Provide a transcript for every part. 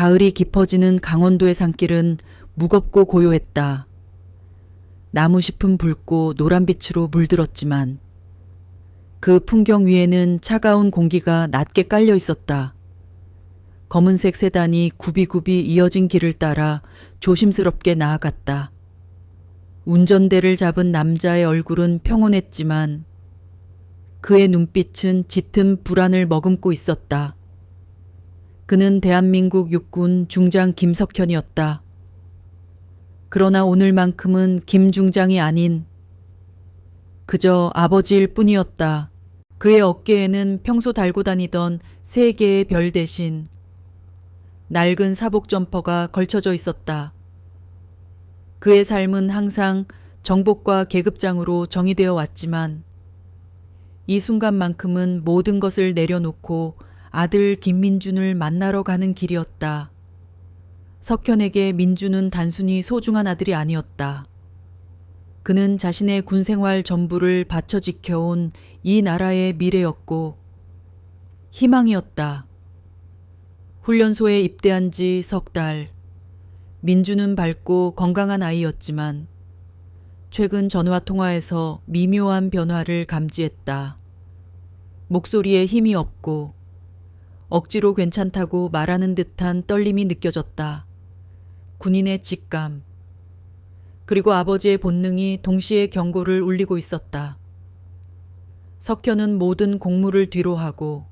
가을이 깊어지는 강원도의 산길은 무겁고 고요했다. 나무잎은 붉고 노란빛으로 물들었지만 그 풍경 위에는 차가운 공기가 낮게 깔려 있었다. 검은색 세단이 굽이굽이 이어진 길을 따라 조심스럽게 나아갔다. 운전대를 잡은 남자의 얼굴은 평온했지만 그의 눈빛은 짙은 불안을 머금고 있었다. 그는 대한민국 육군 중장 김석현이었다. 그러나 오늘만큼은 김 중장이 아닌 그저 아버지일 뿐이었다. 그의 어깨에는 평소 달고 다니던 3개의 별 대신 낡은 사복 점퍼가 걸쳐져 있었다. 그의 삶은 항상 정복과 계급장으로 정의되어 왔지만 이 순간만큼은 모든 것을 내려놓고 아들 김민준을 만나러 가는 길이었다. 석현에게 민준은 단순히 소중한 아들이 아니었다. 그는 자신의 군생활 전부를 바쳐 지켜온 이 나라의 미래였고 희망이었다. 훈련소에 입대한 지 석 달. 민준은 밝고 건강한 아이였지만 최근 전화 통화에서 미묘한 변화를 감지했다. 목소리에 힘이 없고 억지로 괜찮다고 말하는 듯한 떨림이 느껴졌다. 군인의 직감, 그리고 아버지의 본능이 동시에 경고를 울리고 있었다. 석현은 모든 공무를 뒤로하고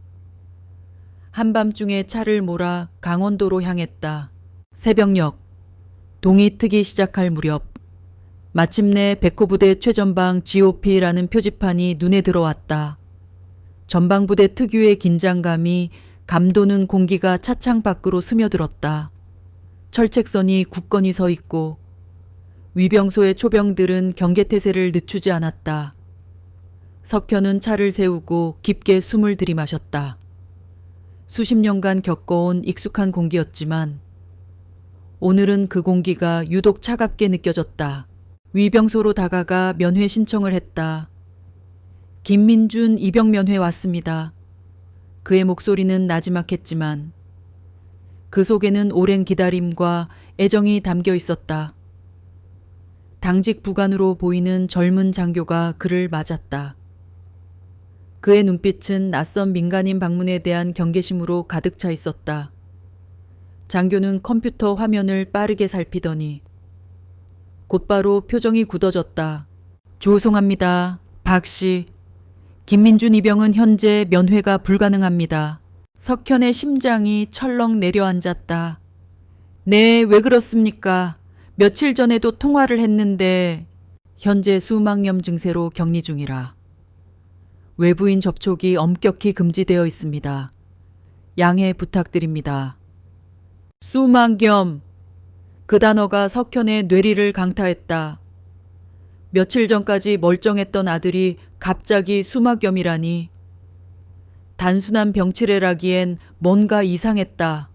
한밤중에 차를 몰아 강원도로 향했다. 새벽녘, 동이 트기 시작할 무렵 마침내 백호부대 최전방 GOP라는 표지판이 눈에 들어왔다. 전방부대 특유의 긴장감이 감도는 공기가 차창 밖으로 스며들었다. 철책선이 굳건히 서 있고 위병소의 초병들은 경계태세를 늦추지 않았다. 석현은 차를 세우고 깊게 숨을 들이마셨다. 수십 년간 겪어온 익숙한 공기였지만 오늘은 그 공기가 유독 차갑게 느껴졌다. 위병소로 다가가 면회 신청을 했다. 김민준 입영 면회 왔습니다. 그의 목소리는 나지막했지만 그 속에는 오랜 기다림과 애정이 담겨 있었다. 당직 부관으로 보이는 젊은 장교가 그를 맞았다. 그의 눈빛은 낯선 민간인 방문에 대한 경계심으로 가득 차 있었다. 장교는 컴퓨터 화면을 빠르게 살피더니 곧바로 표정이 굳어졌다. 죄송합니다. 박 씨. 김민준 이병은 현재 면회가 불가능합니다. 석현의 심장이 철렁 내려앉았다. 네, 왜 그렇습니까? 며칠 전에도 통화를 했는데 현재 수막염 증세로 격리 중이라. 외부인 접촉이 엄격히 금지되어 있습니다. 양해 부탁드립니다. 수막염. 그 단어가 석현의 뇌리를 강타했다. 며칠 전까지 멀쩡했던 아들이 갑자기 수막염이라니. 단순한 병치레라기엔 뭔가 이상했다.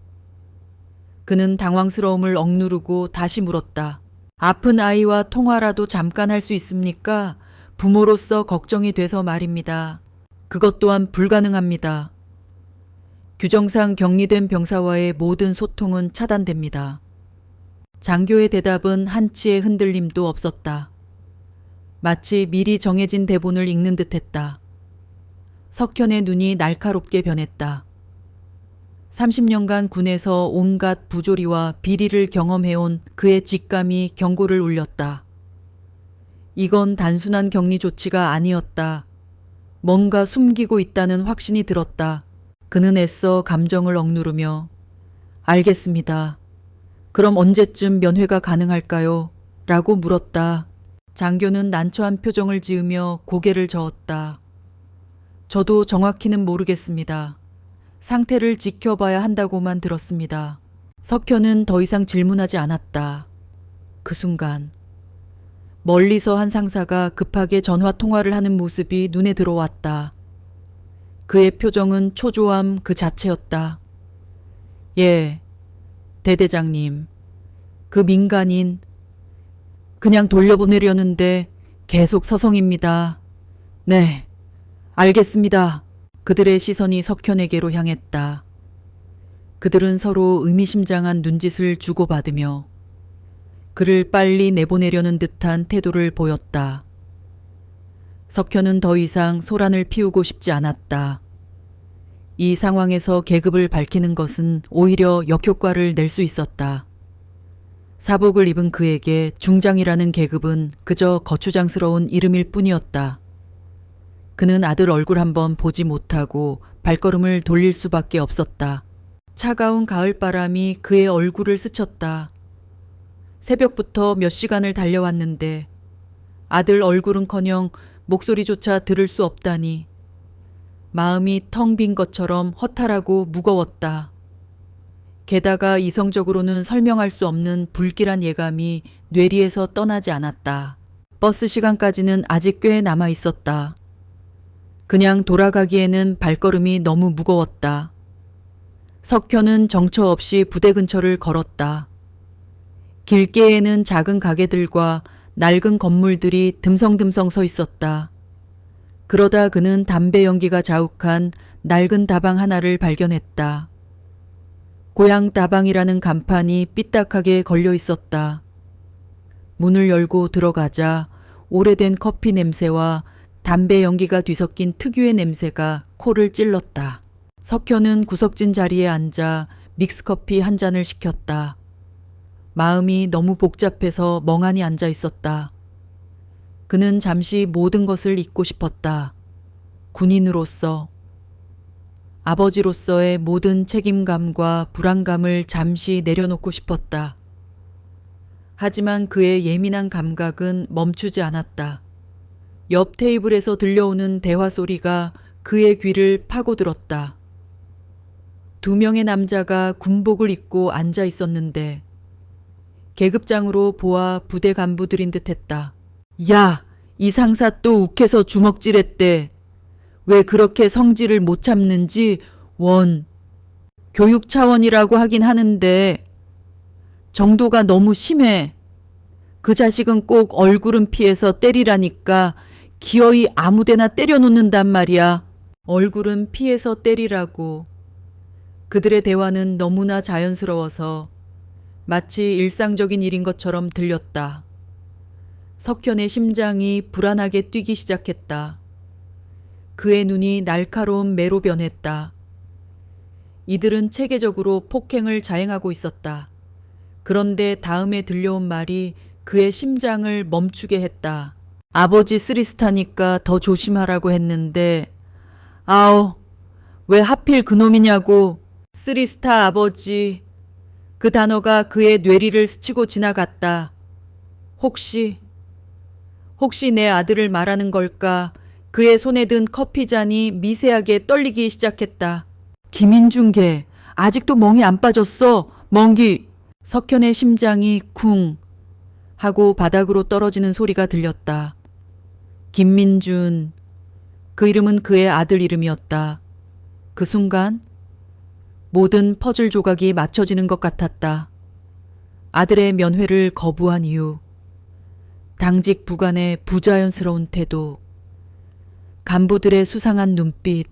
그는 당황스러움을 억누르고 다시 물었다. 아픈 아이와 통화라도 잠깐 할 수 있습니까? 부모로서 걱정이 돼서 말입니다. 그것 또한 불가능합니다. 규정상 격리된 병사와의 모든 소통은 차단됩니다. 장교의 대답은 한치의 흔들림도 없었다. 마치 미리 정해진 대본을 읽는 듯했다. 석현의 눈이 날카롭게 변했다. 30년간 군에서 온갖 부조리와 비리를 경험해온 그의 직감이 경고를 울렸다. 이건 단순한 격리 조치가 아니었다. 뭔가 숨기고 있다는 확신이 들었다. 그는 애써 감정을 억누르며 알겠습니다. 그럼 언제쯤 면회가 가능할까요? 라고 물었다. 장교는 난처한 표정을 지으며 고개를 저었다. 저도 정확히는 모르겠습니다. 상태를 지켜봐야 한다고만 들었습니다. 석현은 더 이상 질문하지 않았다. 그 순간 멀리서 한 상사가 급하게 전화 통화를 하는 모습이 눈에 들어왔다. 그의 표정은 초조함 그 자체였다. 예, 대대장님. 그 민간인 그냥 돌려보내려는데 계속 서성입니다. 네, 알겠습니다. 그들의 시선이 석현에게로 향했다. 그들은 서로 의미심장한 눈짓을 주고받으며 그를 빨리 내보내려는 듯한 태도를 보였다. 석현은 더 이상 소란을 피우고 싶지 않았다. 이 상황에서 계급을 밝히는 것은 오히려 역효과를 낼 수 있었다. 사복을 입은 그에게 중장이라는 계급은 그저 거추장스러운 이름일 뿐이었다. 그는 아들 얼굴 한번 보지 못하고 발걸음을 돌릴 수밖에 없었다. 차가운 가을바람이 그의 얼굴을 스쳤다. 새벽부터 몇 시간을 달려왔는데 아들 얼굴은커녕 목소리조차 들을 수 없다니 마음이 텅 빈 것처럼 허탈하고 무거웠다. 게다가 이성적으로는 설명할 수 없는 불길한 예감이 뇌리에서 떠나지 않았다. 버스 시간까지는 아직 꽤 남아 있었다. 그냥 돌아가기에는 발걸음이 너무 무거웠다. 석현은 정처 없이 부대 근처를 걸었다. 길가에는 작은 가게들과 낡은 건물들이 듬성듬성 서 있었다. 그러다 그는 담배 연기가 자욱한 낡은 다방 하나를 발견했다. 고향 다방이라는 간판이 삐딱하게 걸려 있었다. 문을 열고 들어가자 오래된 커피 냄새와 담배 연기가 뒤섞인 특유의 냄새가 코를 찔렀다. 석현은 구석진 자리에 앉아 믹스커피 한 잔을 시켰다. 마음이 너무 복잡해서 멍하니 앉아 있었다. 그는 잠시 모든 것을 잊고 싶었다. 군인으로서, 아버지로서의 모든 책임감과 불안감을 잠시 내려놓고 싶었다. 하지만 그의 예민한 감각은 멈추지 않았다. 옆 테이블에서 들려오는 대화 소리가 그의 귀를 파고들었다. 두 명의 남자가 군복을 입고 앉아 있었는데 계급장으로 보아 부대 간부들인 듯했다. 야, 이 상사 또 욱해서 주먹질했대. 왜 그렇게 성질을 못 참는지 교육 차원이라고 하긴 하는데 정도가 너무 심해. 그 자식은 꼭 얼굴은 피해서 때리라니까 기어이 아무데나 때려놓는단 말이야. 얼굴은 피해서 때리라고. 그들의 대화는 너무나 자연스러워서 마치 일상적인 일인 것처럼 들렸다. 석현의 심장이 불안하게 뛰기 시작했다. 그의 눈이 날카로운 매로 변했다. 이들은 체계적으로 폭행을 자행하고 있었다. 그런데 다음에 들려온 말이 그의 심장을 멈추게 했다. 아버지 쓰리스타니까 더 조심하라고 했는데 아우, 왜 하필 그놈이냐고. 쓰리스타 아버지. 그 단어가 그의 뇌리를 스치고 지나갔다. 혹시 내 아들을 말하는 걸까? 그의 손에 든 커피잔이 미세하게 떨리기 시작했다. 김인중계, 아직도 멍이 안 빠졌어. 멍기. 석현의 심장이 쿵 하고 바닥으로 떨어지는 소리가 들렸다. 김민준. 그 이름은 그의 아들 이름이었다. 그 순간 모든 퍼즐 조각이 맞춰지는 것 같았다. 아들의 면회를 거부한 이유, 당직 부관의 부자연스러운 태도, 간부들의 수상한 눈빛,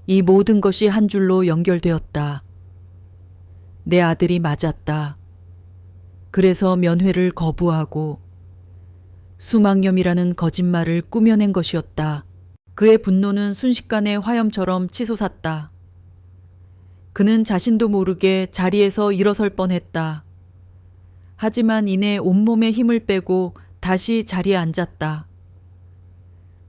이 모든 것이 한 줄로 연결되었다. 내 아들이 맞았다. 그래서 면회를 거부하고 수막염이라는 거짓말을 꾸며낸 것이었다. 그의 분노는 순식간에 화염처럼 치솟았다. 그는 자신도 모르게 자리에서 일어설 뻔했다. 하지만 이내 온몸에 힘을 빼고 다시 자리에 앉았다.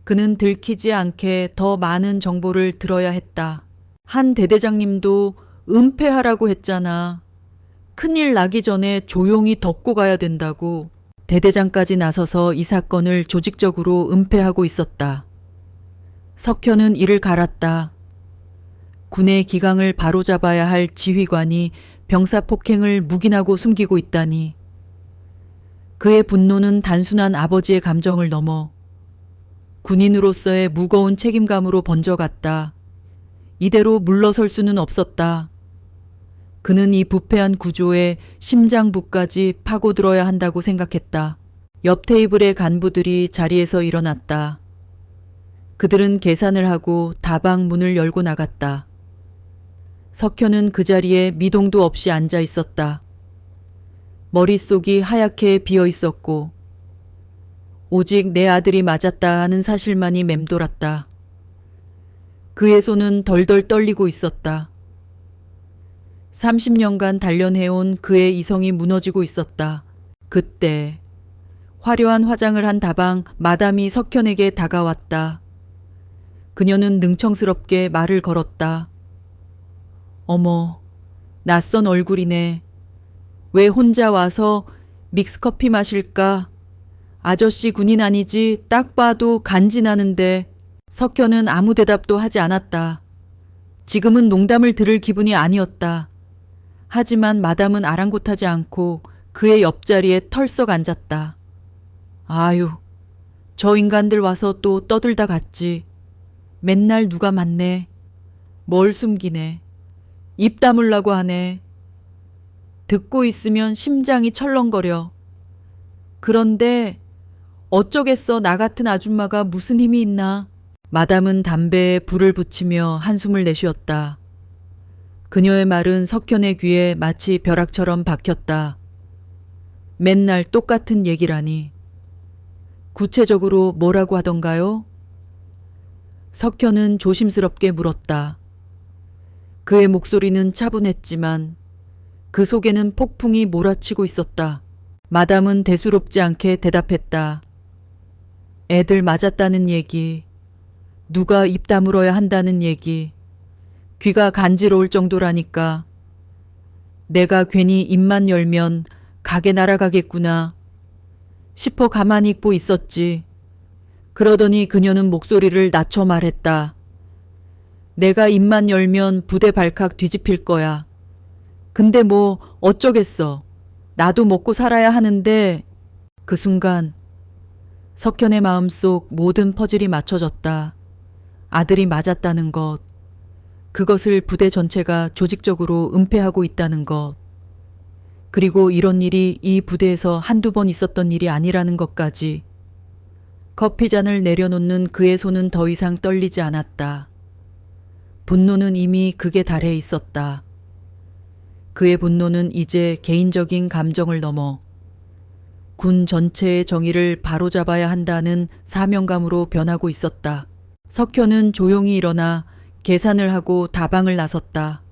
그는 들키지 않게 더 많은 정보를 들어야 했다. 한 대대장님도 은폐하라고 했잖아. 큰일 나기 전에 조용히 덮고 가야 된다고. 대대장까지 나서서 이 사건을 조직적으로 은폐하고 있었다. 석현은 이를 갈았다. 군의 기강을 바로잡아야 할 지휘관이 병사 폭행을 묵인하고 숨기고 있다니. 그의 분노는 단순한 아버지의 감정을 넘어 군인으로서의 무거운 책임감으로 번져갔다. 이대로 물러설 수는 없었다. 그는 이 부패한 구조에 심장부까지 파고들어야 한다고 생각했다. 옆 테이블의 간부들이 자리에서 일어났다. 그들은 계산을 하고 다방 문을 열고 나갔다. 석현은 그 자리에 미동도 없이 앉아 있었다. 머릿속이 하얗게 비어 있었고 오직 내 아들이 맞았다 하는 사실만이 맴돌았다. 그의 손은 덜덜 떨리고 있었다. 30년간 단련해온 그의 이성이 무너지고 있었다. 그때 화려한 화장을 한 다방 마담이 석현에게 다가왔다. 그녀는 능청스럽게 말을 걸었다. 어머, 낯선 얼굴이네. 왜 혼자 와서 믹스커피 마실까? 아저씨 군인 아니지 딱 봐도 간지나는데. 석현은 아무 대답도 하지 않았다. 지금은 농담을 들을 기분이 아니었다. 하지만 마담은 아랑곳하지 않고 그의 옆자리에 털썩 앉았다. 아유, 저 인간들 와서 또 떠들다 갔지. 맨날 누가 맞네. 뭘 숨기네. 입 다물라고 하네. 듣고 있으면 심장이 철렁거려. 그런데 어쩌겠어, 나 같은 아줌마가 무슨 힘이 있나. 마담은 담배에 불을 붙이며 한숨을 내쉬었다. 그녀의 말은 석현의 귀에 마치 벼락처럼 박혔다. 맨날 똑같은 얘기라니. 구체적으로 뭐라고 하던가요? 석현은 조심스럽게 물었다. 그의 목소리는 차분했지만 그 속에는 폭풍이 몰아치고 있었다. 마담은 대수롭지 않게 대답했다. 애들 맞았다는 얘기, 누가 입 다물어야 한다는 얘기, 귀가 간지러울 정도라니까. 내가 괜히 입만 열면 가게 날아가겠구나 싶어 가만히 있고 있었지. 그러더니 그녀는 목소리를 낮춰 말했다. 내가 입만 열면 부대 발칵 뒤집힐 거야. 근데 뭐 어쩌겠어. 나도 먹고 살아야 하는데. 그 순간 석현의 마음속 모든 퍼즐이 맞춰졌다. 아들이 맞았다는 것, 그것을 부대 전체가 조직적으로 은폐하고 있다는 것, 그리고 이런 일이 이 부대에서 한두 번 있었던 일이 아니라는 것까지. 커피잔을 내려놓는 그의 손은 더 이상 떨리지 않았다. 분노는 이미 극에 달해 있었다. 그의 분노는 이제 개인적인 감정을 넘어 군 전체의 정의를 바로잡아야 한다는 사명감으로 변하고 있었다. 석현은 조용히 일어나 계산을 하고 다방을 나섰다.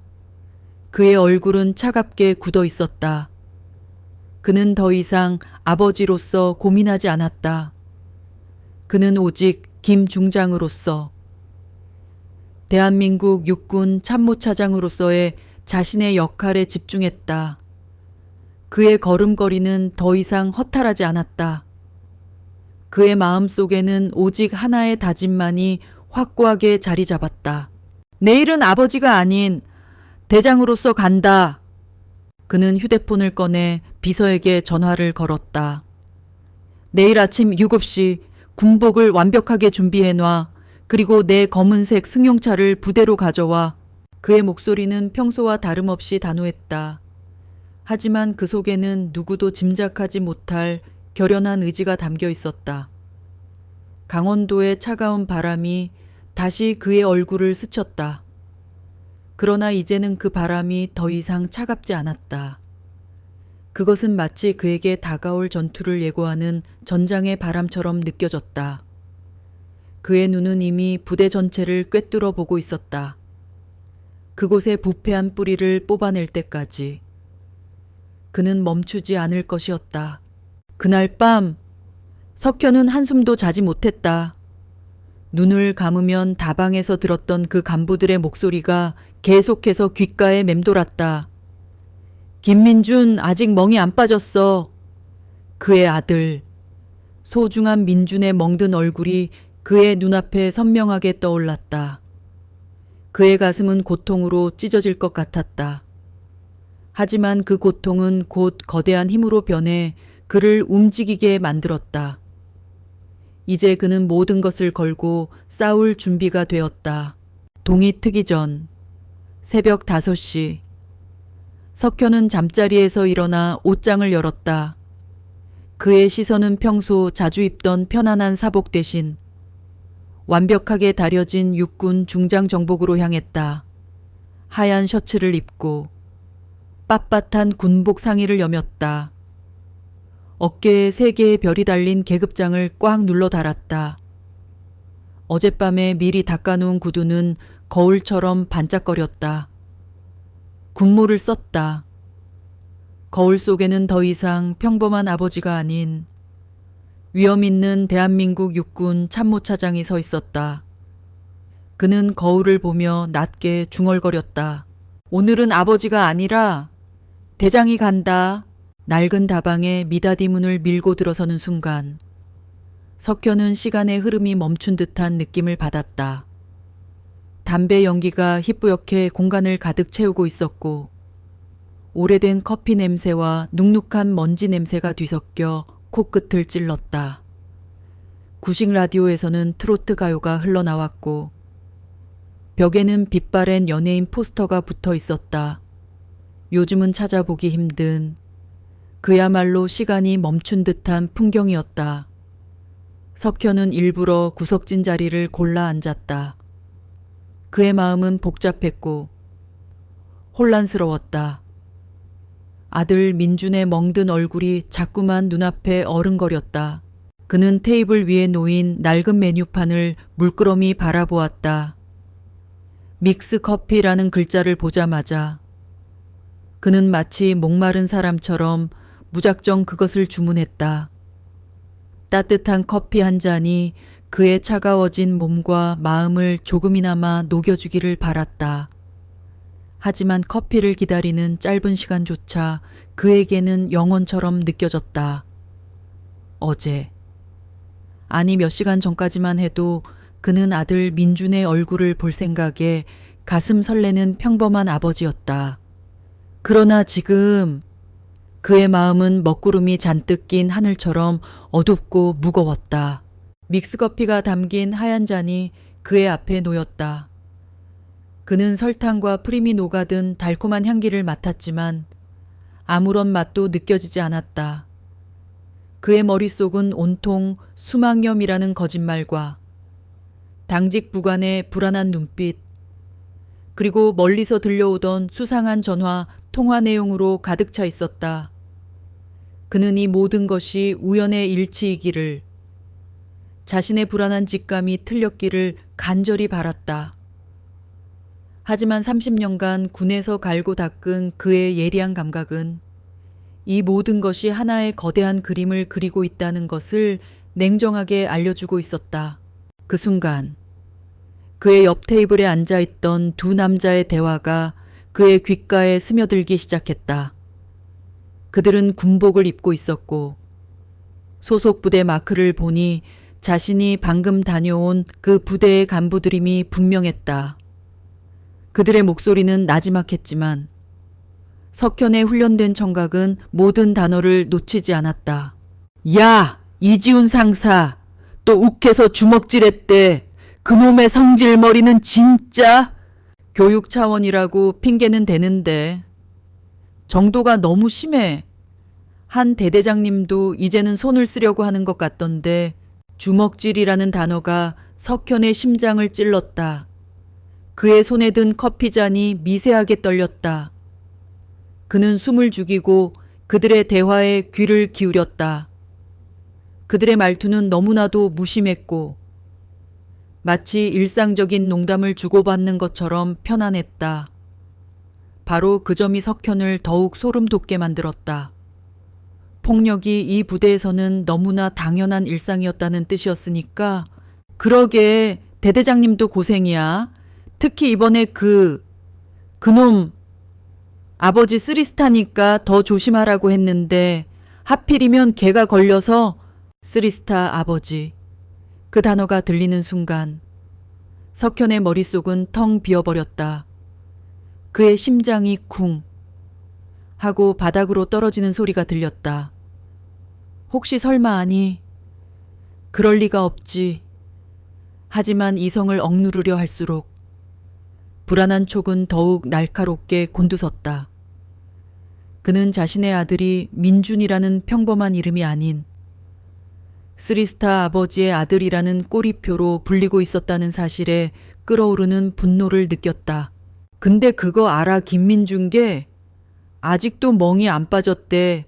그의 얼굴은 차갑게 굳어 있었다. 그는 더 이상 아버지로서 고민하지 않았다. 그는 오직 김 중장으로서, 대한민국 육군 참모차장으로서의 자신의 역할에 집중했다. 그의 걸음걸이는 더 이상 허탈하지 않았다. 그의 마음속에는 오직 하나의 다짐만이 확고하게 자리 잡았다. 내일은 아버지가 아닌 대장으로서 간다. 그는 휴대폰을 꺼내 비서에게 전화를 걸었다. 내일 아침 7시 군복을 완벽하게 준비해놔. 그리고 내 검은색 승용차를 부대로 가져와. 그의 목소리는 평소와 다름없이 단호했다. 하지만 그 속에는 누구도 짐작하지 못할 결연한 의지가 담겨 있었다. 강원도의 차가운 바람이 다시 그의 얼굴을 스쳤다. 그러나 이제는 그 바람이 더 이상 차갑지 않았다. 그것은 마치 그에게 다가올 전투를 예고하는 전장의 바람처럼 느껴졌다. 그의 눈은 이미 부대 전체를 꿰뚫어 보고 있었다. 그곳의 부패한 뿌리를 뽑아낼 때까지. 그는 멈추지 않을 것이었다. 그날 밤 석현은 한숨도 자지 못했다. 눈을 감으면 다방에서 들었던 그 간부들의 목소리가 계속해서 귓가에 맴돌았다. 김민준 아직 멍이 안 빠졌어. 그의 아들. 소중한 민준의 멍든 얼굴이 그의 눈앞에 선명하게 떠올랐다. 그의 가슴은 고통으로 찢어질 것 같았다. 하지만 그 고통은 곧 거대한 힘으로 변해 그를 움직이게 만들었다. 이제 그는 모든 것을 걸고 싸울 준비가 되었다. 동이 트기 전 새벽 5시 석현은 잠자리에서 일어나 옷장을 열었다. 그의 시선은 평소 자주 입던 편안한 사복 대신 완벽하게 다려진 육군 중장 정복으로 향했다. 하얀 셔츠를 입고 빳빳한 군복 상의를 여몄다. 어깨에 3개의 별이 달린 계급장을 꽉 눌러 달았다. 어젯밤에 미리 닦아놓은 구두는 거울처럼 반짝거렸다. 군모를 썼다. 거울 속에는 더 이상 평범한 아버지가 아닌 위험 있는 대한민국 육군 참모차장이 서 있었다. 그는 거울을 보며 낮게 중얼거렸다. 오늘은 아버지가 아니라 대장이 간다. 낡은 다방에 미닫이 문을 밀고 들어서는 순간 석현은 시간의 흐름이 멈춘 듯한 느낌을 받았다. 담배 연기가 희뿌옇게 공간을 가득 채우고 있었고 오래된 커피 냄새와 눅눅한 먼지 냄새가 뒤섞여 코끝을 찔렀다. 구식 라디오에서는 트로트 가요가 흘러나왔고 벽에는 빛바랜 연예인 포스터가 붙어 있었다. 요즘은 찾아보기 힘든 그야말로 시간이 멈춘 듯한 풍경이었다. 석현은 일부러 구석진 자리를 골라 앉았다. 그의 마음은 복잡했고 혼란스러웠다. 아들 민준의 멍든 얼굴이 자꾸만 눈앞에 어른거렸다. 그는 테이블 위에 놓인 낡은 메뉴판을 물끄러미 바라보았다. 믹스 커피라는 글자를 보자마자 그는 마치 목마른 사람처럼 무작정 그것을 주문했다. 따뜻한 커피 한 잔이 그의 차가워진 몸과 마음을 조금이나마 녹여주기를 바랐다. 하지만 커피를 기다리는 짧은 시간조차 그에게는 영원처럼 느껴졌다. 어제, 아니 몇 시간 전까지만 해도 그는 아들 민준의 얼굴을 볼 생각에 가슴 설레는 평범한 아버지였다. 그러나 지금 그의 마음은 먹구름이 잔뜩 낀 하늘처럼 어둡고 무거웠다. 믹스커피가 담긴 하얀 잔이 그의 앞에 놓였다. 그는 설탕과 프림이 녹아든 달콤한 향기를 맡았지만 아무런 맛도 느껴지지 않았다. 그의 머릿속은 온통 수막염이라는 거짓말과 당직 부관의 불안한 눈빛, 그리고 멀리서 들려오던 수상한 전화, 통화 내용으로 가득 차 있었다. 그는 이 모든 것이 우연의 일치이기를, 자신의 불안한 직감이 틀렸기를 간절히 바랐다. 하지만 30년간 군에서 갈고 닦은 그의 예리한 감각은 이 모든 것이 하나의 거대한 그림을 그리고 있다는 것을 냉정하게 알려주고 있었다. 그 순간 그의 옆 테이블에 앉아있던 두 남자의 대화가 그의 귓가에 스며들기 시작했다. 그들은 군복을 입고 있었고 소속 부대 마크를 보니 자신이 방금 다녀온 그 부대의 간부들임이 분명했다. 그들의 목소리는 나지막했지만 석현의 훈련된 청각은 모든 단어를 놓치지 않았다. 야! 이지훈 상사! 또 욱해서 주먹질했대. 그놈의 성질머리는 진짜! 교육 차원이라고 핑계는 대는데 정도가 너무 심해. 한 대대장님도 이제는 손을 쓰려고 하는 것 같던데 주먹질이라는 단어가 석현의 심장을 찔렀다. 그의 손에 든 커피잔이 미세하게 떨렸다. 그는 숨을 죽이고 그들의 대화에 귀를 기울였다. 그들의 말투는 너무나도 무심했고 마치 일상적인 농담을 주고받는 것처럼 편안했다. 바로 그 점이 석현을 더욱 소름 돋게 만들었다. 폭력이 이 부대에서는 너무나 당연한 일상이었다는 뜻이었으니까 그러게 대대장님도 고생이야. 특히 이번에 그놈 아버지 쓰리스타니까 더 조심하라고 했는데 하필이면 걔가 걸려서 쓰리스타 아버지. 그 단어가 들리는 순간 석현의 머릿속은 텅 비어버렸다. 그의 심장이 쿵 하고 바닥으로 떨어지는 소리가 들렸다. 혹시 설마 아니? 그럴 리가 없지. 하지만 이성을 억누르려 할수록 불안한 촉은 더욱 날카롭게 곤두섰다. 그는 자신의 아들이 민준이라는 평범한 이름이 아닌 쓰리스타 아버지의 아들이라는 꼬리표로 불리고 있었다는 사실에 끓어오르는 분노를 느꼈다. 근데 그거 알아, 김민준 게? 아직도 멍이 안 빠졌대.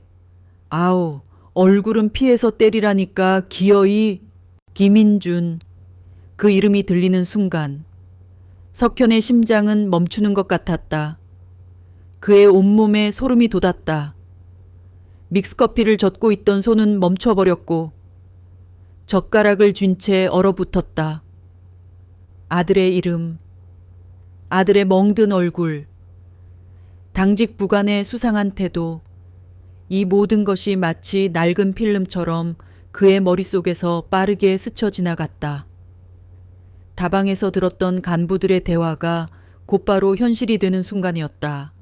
아우, 얼굴은 피해서 때리라니까 기어이. 김인준. 그 이름이 들리는 순간 석현의 심장은 멈추는 것 같았다. 그의 온몸에 소름이 돋았다. 믹스커피를 젓고 있던 손은 멈춰버렸고 젓가락을 쥔 채 얼어붙었다. 아들의 이름, 아들의 멍든 얼굴, 당직 부관의 수상한 태도, 이 모든 것이 마치 낡은 필름처럼 그의 머릿속에서 빠르게 스쳐 지나갔다. 다방에서 들었던 간부들의 대화가 곧바로 현실이 되는 순간이었다.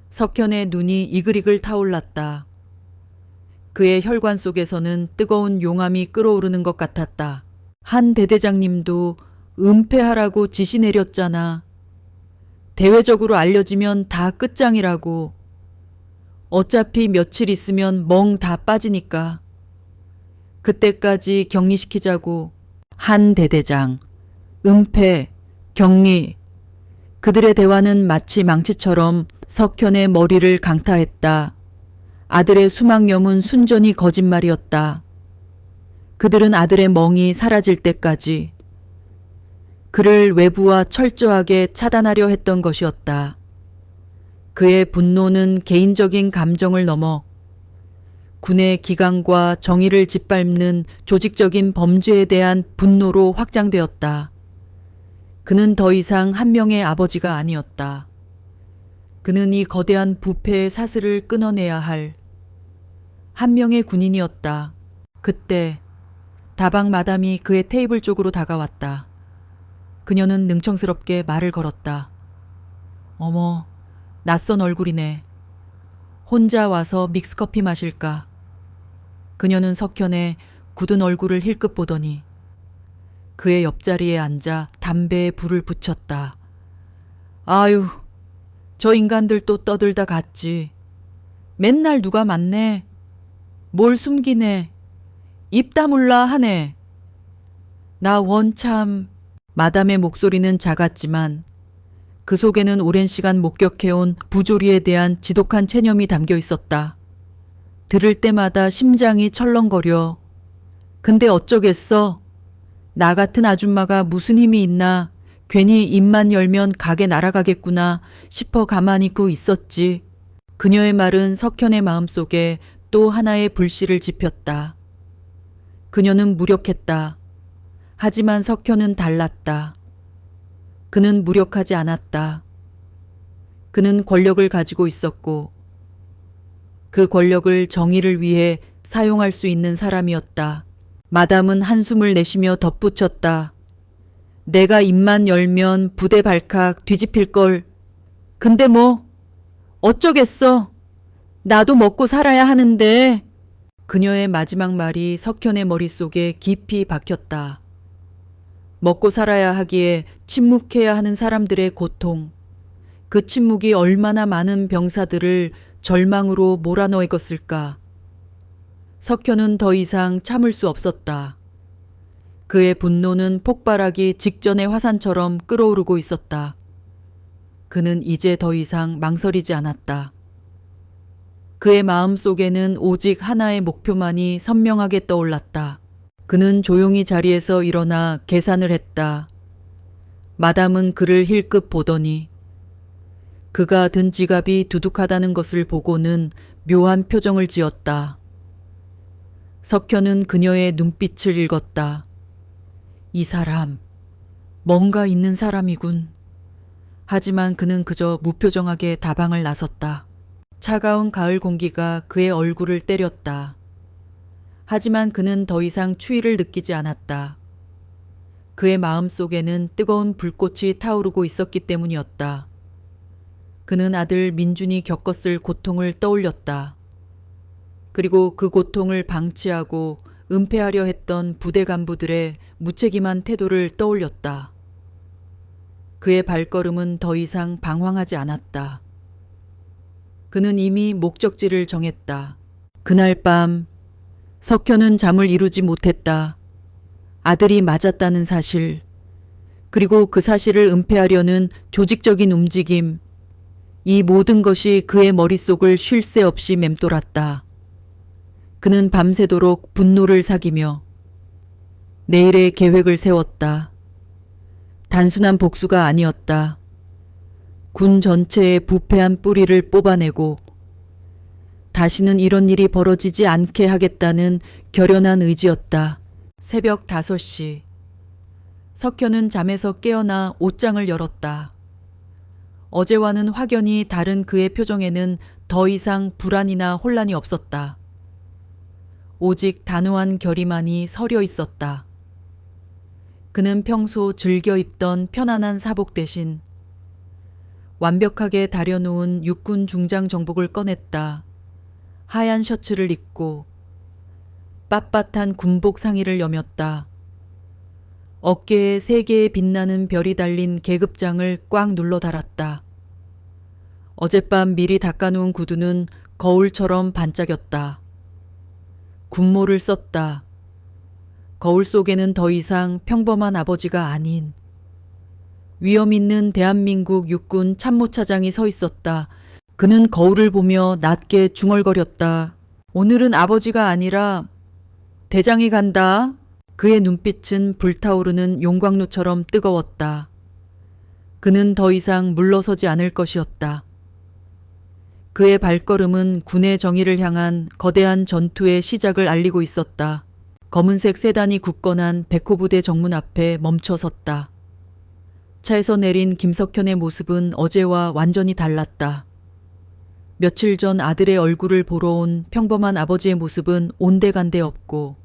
석현의 눈이 이글이글 타올랐다. 그의 혈관 속에서는 뜨거운 용암이 끓어오르는 것 같았다. 한 대대장님도 은폐하라고 지시 내렸잖아. 대외적으로 알려지면 다 끝장이라고. 어차피 며칠 있으면 멍 다 빠지니까. 그때까지 격리시키자고. 한 대대장, 은폐, 격리. 그들의 대화는 마치 망치처럼 석현의 머리를 강타했다. 아들의 수막염은 순전히 거짓말이었다. 그들은 아들의 멍이 사라질 때까지 그를 외부와 철저하게 차단하려 했던 것이었다. 그의 분노는 개인적인 감정을 넘어 군의 기강과 정의를 짓밟는 조직적인 범죄에 대한 분노로 확장되었다. 그는 더 이상 한 명의 아버지가 아니었다. 그는 이 거대한 부패의 사슬을 끊어내야 할 한 명의 군인이었다. 그때 다방 마담이 그의 테이블 쪽으로 다가왔다. 그녀는 능청스럽게 말을 걸었다. 어머, 낯선 얼굴이네. 혼자 와서 믹스커피 마실까? 그녀는 석현의 굳은 얼굴을 힐끗 보더니 그의 옆자리에 앉아 담배에 불을 붙였다. 아유, 저 인간들 또 떠들다 갔지. 맨날 누가 맞네. 뭘 숨기네. 입 다물라 하네. 나 원참. 마담의 목소리는 작았지만 그 속에는 오랜 시간 목격해온 부조리에 대한 지독한 체념이 담겨 있었다. 들을 때마다 심장이 철렁거려. 근데 어쩌겠어. 나 같은 아줌마가 무슨 힘이 있나. 괜히 입만 열면 가게 날아가겠구나 싶어 가만히 있고 있었지. 그녀의 말은 석현의 마음속에 또 하나의 불씨를 지폈다. 그녀는 무력했다. 하지만 석현은 달랐다. 그는 무력하지 않았다. 그는 권력을 가지고 있었고 그 권력을 정의를 위해 사용할 수 있는 사람이었다. 마담은 한숨을 내쉬며 덧붙였다. 내가 입만 열면 부대 발칵 뒤집힐걸. 근데 뭐 어쩌겠어. 나도 먹고 살아야 하는데. 그녀의 마지막 말이 석현의 머릿속에 깊이 박혔다. 먹고 살아야 하기에 침묵해야 하는 사람들의 고통. 그 침묵이 얼마나 많은 병사들을 절망으로 몰아넣었을까. 석현은 더 이상 참을 수 없었다. 그의 분노는 폭발하기 직전의 화산처럼 끓어오르고 있었다. 그는 이제 더 이상 망설이지 않았다. 그의 마음 속에는 오직 하나의 목표만이 선명하게 떠올랐다. 그는 조용히 자리에서 일어나 계산을 했다. 마담은 그를 힐끗 보더니 그가 든 지갑이 두둑하다는 것을 보고는 묘한 표정을 지었다. 석현은 그녀의 눈빛을 읽었다. 이 사람, 뭔가 있는 사람이군. 하지만 그는 그저 무표정하게 다방을 나섰다. 차가운 가을 공기가 그의 얼굴을 때렸다. 하지만 그는 더 이상 추위를 느끼지 않았다. 그의 마음 속에는 뜨거운 불꽃이 타오르고 있었기 때문이었다. 그는 아들 민준이 겪었을 고통을 떠올렸다. 그리고 그 고통을 방치하고 은폐하려 했던 부대 간부들의 무책임한 태도를 떠올렸다. 그의 발걸음은 더 이상 방황하지 않았다. 그는 이미 목적지를 정했다. 그날 밤 석현은 잠을 이루지 못했다. 아들이 맞았다는 사실, 그리고 그 사실을 은폐하려는 조직적인 움직임, 이 모든 것이 그의 머릿속을 쉴 새 없이 맴돌았다. 그는 밤새도록 분노를 사귀며 내일의 계획을 세웠다. 단순한 복수가 아니었다. 군 전체의 부패한 뿌리를 뽑아내고 다시는 이런 일이 벌어지지 않게 하겠다는 결연한 의지였다. 새벽 5시. 석현은 잠에서 깨어나 옷장을 열었다. 어제와는 확연히 다른 그의 표정에는 더 이상 불안이나 혼란이 없었다. 오직 단호한 결의만이 서려 있었다. 그는 평소 즐겨 입던 편안한 사복 대신 완벽하게 다려놓은 육군 중장 정복을 꺼냈다. 하얀 셔츠를 입고 빳빳한 군복 상의를 여몄다. 어깨에 3개의 빛나는 별이 달린 계급장을 꽉 눌러 달았다. 어젯밤 미리 닦아놓은 구두는 거울처럼 반짝였다. 군모를 썼다. 거울 속에는 더 이상 평범한 아버지가 아닌 위험 있는 대한민국 육군 참모차장이 서 있었다. 그는 거울을 보며 낮게 중얼거렸다. 오늘은 아버지가 아니라 대장이 간다. 그의 눈빛은 불타오르는 용광로처럼 뜨거웠다. 그는 더 이상 물러서지 않을 것이었다. 그의 발걸음은 군의 정의를 향한 거대한 전투의 시작을 알리고 있었다. 검은색 세단이 굳건한 백호부대 정문 앞에 멈춰 섰다. 차에서 내린 김석현의 모습은 어제와 완전히 달랐다. 며칠 전 아들의 얼굴을 보러 온 평범한 아버지의 모습은 온데간데 없고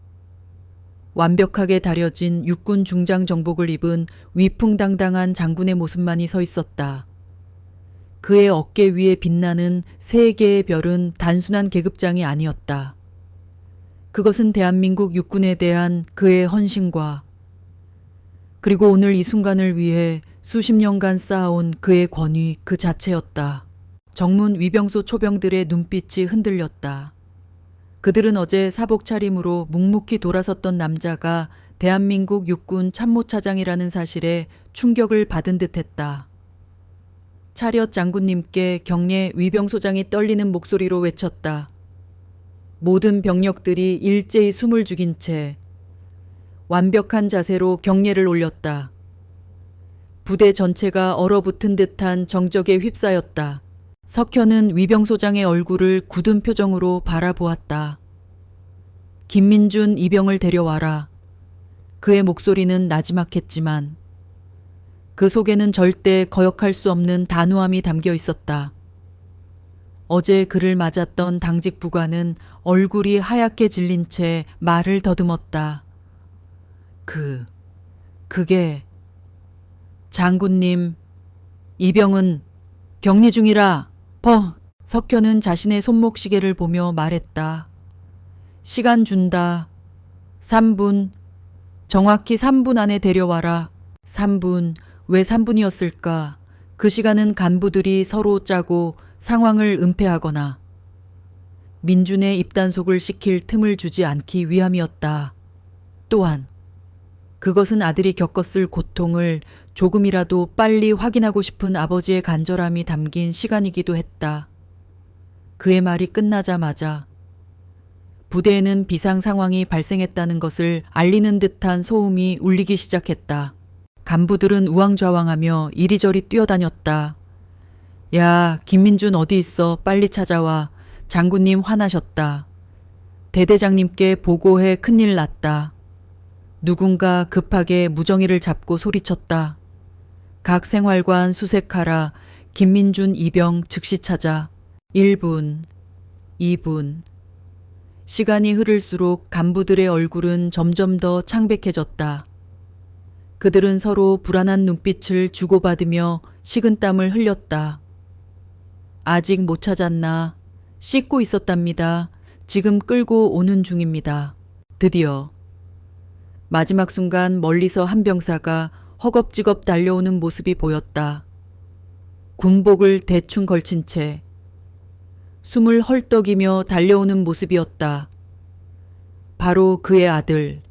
완벽하게 다려진 육군 중장 정복을 입은 위풍당당한 장군의 모습만이 서 있었다. 그의 어깨 위에 빛나는 3개의 별은 단순한 계급장이 아니었다. 그것은 대한민국 육군에 대한 그의 헌신과 그리고 오늘 이 순간을 위해 수십 년간 쌓아온 그의 권위 그 자체였다. 정문 위병소 초병들의 눈빛이 흔들렸다. 그들은 어제 사복 차림으로 묵묵히 돌아섰던 남자가 대한민국 육군 참모차장이라는 사실에 충격을 받은 듯했다. 차렷 장군님께 경례 위병소장이 떨리는 목소리로 외쳤다. 모든 병력들이 일제히 숨을 죽인 채 완벽한 자세로 경례를 올렸다. 부대 전체가 얼어붙은 듯한 정적에 휩싸였다. 석현은 위병소장의 얼굴을 굳은 표정으로 바라보았다. 김민준 이병을 데려와라. 그의 목소리는 나지막했지만 그 속에는 절대 거역할 수 없는 단호함이 담겨 있었다. 어제 그를 맞았던 당직 부관은 얼굴이 하얗게 질린 채 말을 더듬었다. 그게 장군님, 이병은 격리 중이라. 석현은 자신의 손목시계를 보며 말했다. 시간 준다. 3분. 정확히 3분 안에 데려와라. 3분. 왜 3분이었을까? 그 시간은 간부들이 서로 짜고 상황을 은폐하거나 민준의 입단속을 시킬 틈을 주지 않기 위함이었다. 또한 그것은 아들이 겪었을 고통을 조금이라도 빨리 확인하고 싶은 아버지의 간절함이 담긴 시간이기도 했다. 그의 말이 끝나자마자 부대에는 비상 상황이 발생했다는 것을 알리는 듯한 소음이 울리기 시작했다. 간부들은 우왕좌왕하며 이리저리 뛰어다녔다. 야, 김민준 어디 있어? 빨리 찾아와. 장군님 화나셨다. 대대장님께 보고해 큰일 났다. 누군가 급하게 무정이를 잡고 소리쳤다. 각 생활관 수색하라. 김민준 이병 즉시 찾아. 1분, 2분. 시간이 흐를수록 간부들의 얼굴은 점점 더 창백해졌다. 그들은 서로 불안한 눈빛을 주고받으며 식은땀을 흘렸다. 아직 못 찾았나? 씻고 있었답니다. 지금 끌고 오는 중입니다. 드디어. 마지막 순간 멀리서 한 병사가 허겁지겁 달려오는 모습이 보였다. 군복을 대충 걸친 채 숨을 헐떡이며 달려오는 모습이었다. 바로 그의 아들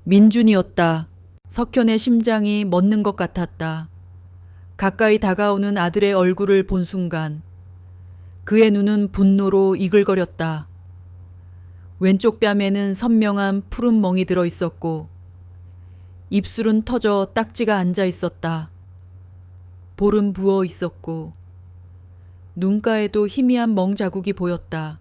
민준이었다. 석현의 심장이 멎는 것 같았다. 가까이 다가오는 아들의 얼굴을 본 순간 그의 눈은 분노로 이글거렸다. 왼쪽 뺨에는 선명한 푸른 멍이 들어 있었고 입술은 터져 딱지가 앉아 있었다. 볼은 부어 있었고 눈가에도 희미한 멍 자국이 보였다.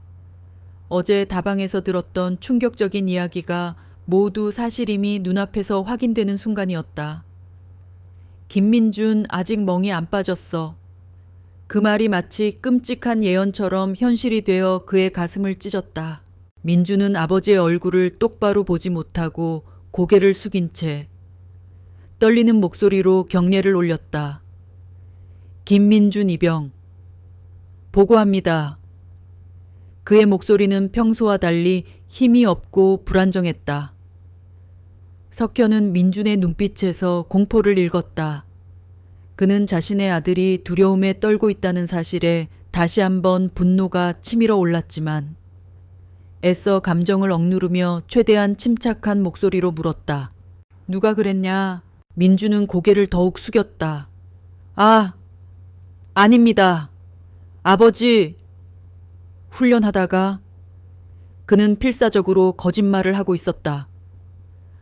어제 다방에서 들었던 충격적인 이야기가 모두 사실임이 눈앞에서 확인되는 순간이었다. 김민준 아직 멍이 안 빠졌어. 그 말이 마치 끔찍한 예언처럼 현실이 되어 그의 가슴을 찢었다. 민준은 아버지의 얼굴을 똑바로 보지 못하고 고개를 숙인 채 떨리는 목소리로 경례를 올렸다. 김민준 이병, 보고합니다. 그의 목소리는 평소와 달리 힘이 없고 불안정했다. 석현은 민준의 눈빛에서 공포를 읽었다. 그는 자신의 아들이 두려움에 떨고 있다는 사실에 다시 한번 분노가 치밀어 올랐지만 애써 감정을 억누르며 최대한 침착한 목소리로 물었다. 누가 그랬냐? 민준은 고개를 더욱 숙였다. 아닙니다. 아버지. 훈련하다가 그는 필사적으로 거짓말을 하고 있었다.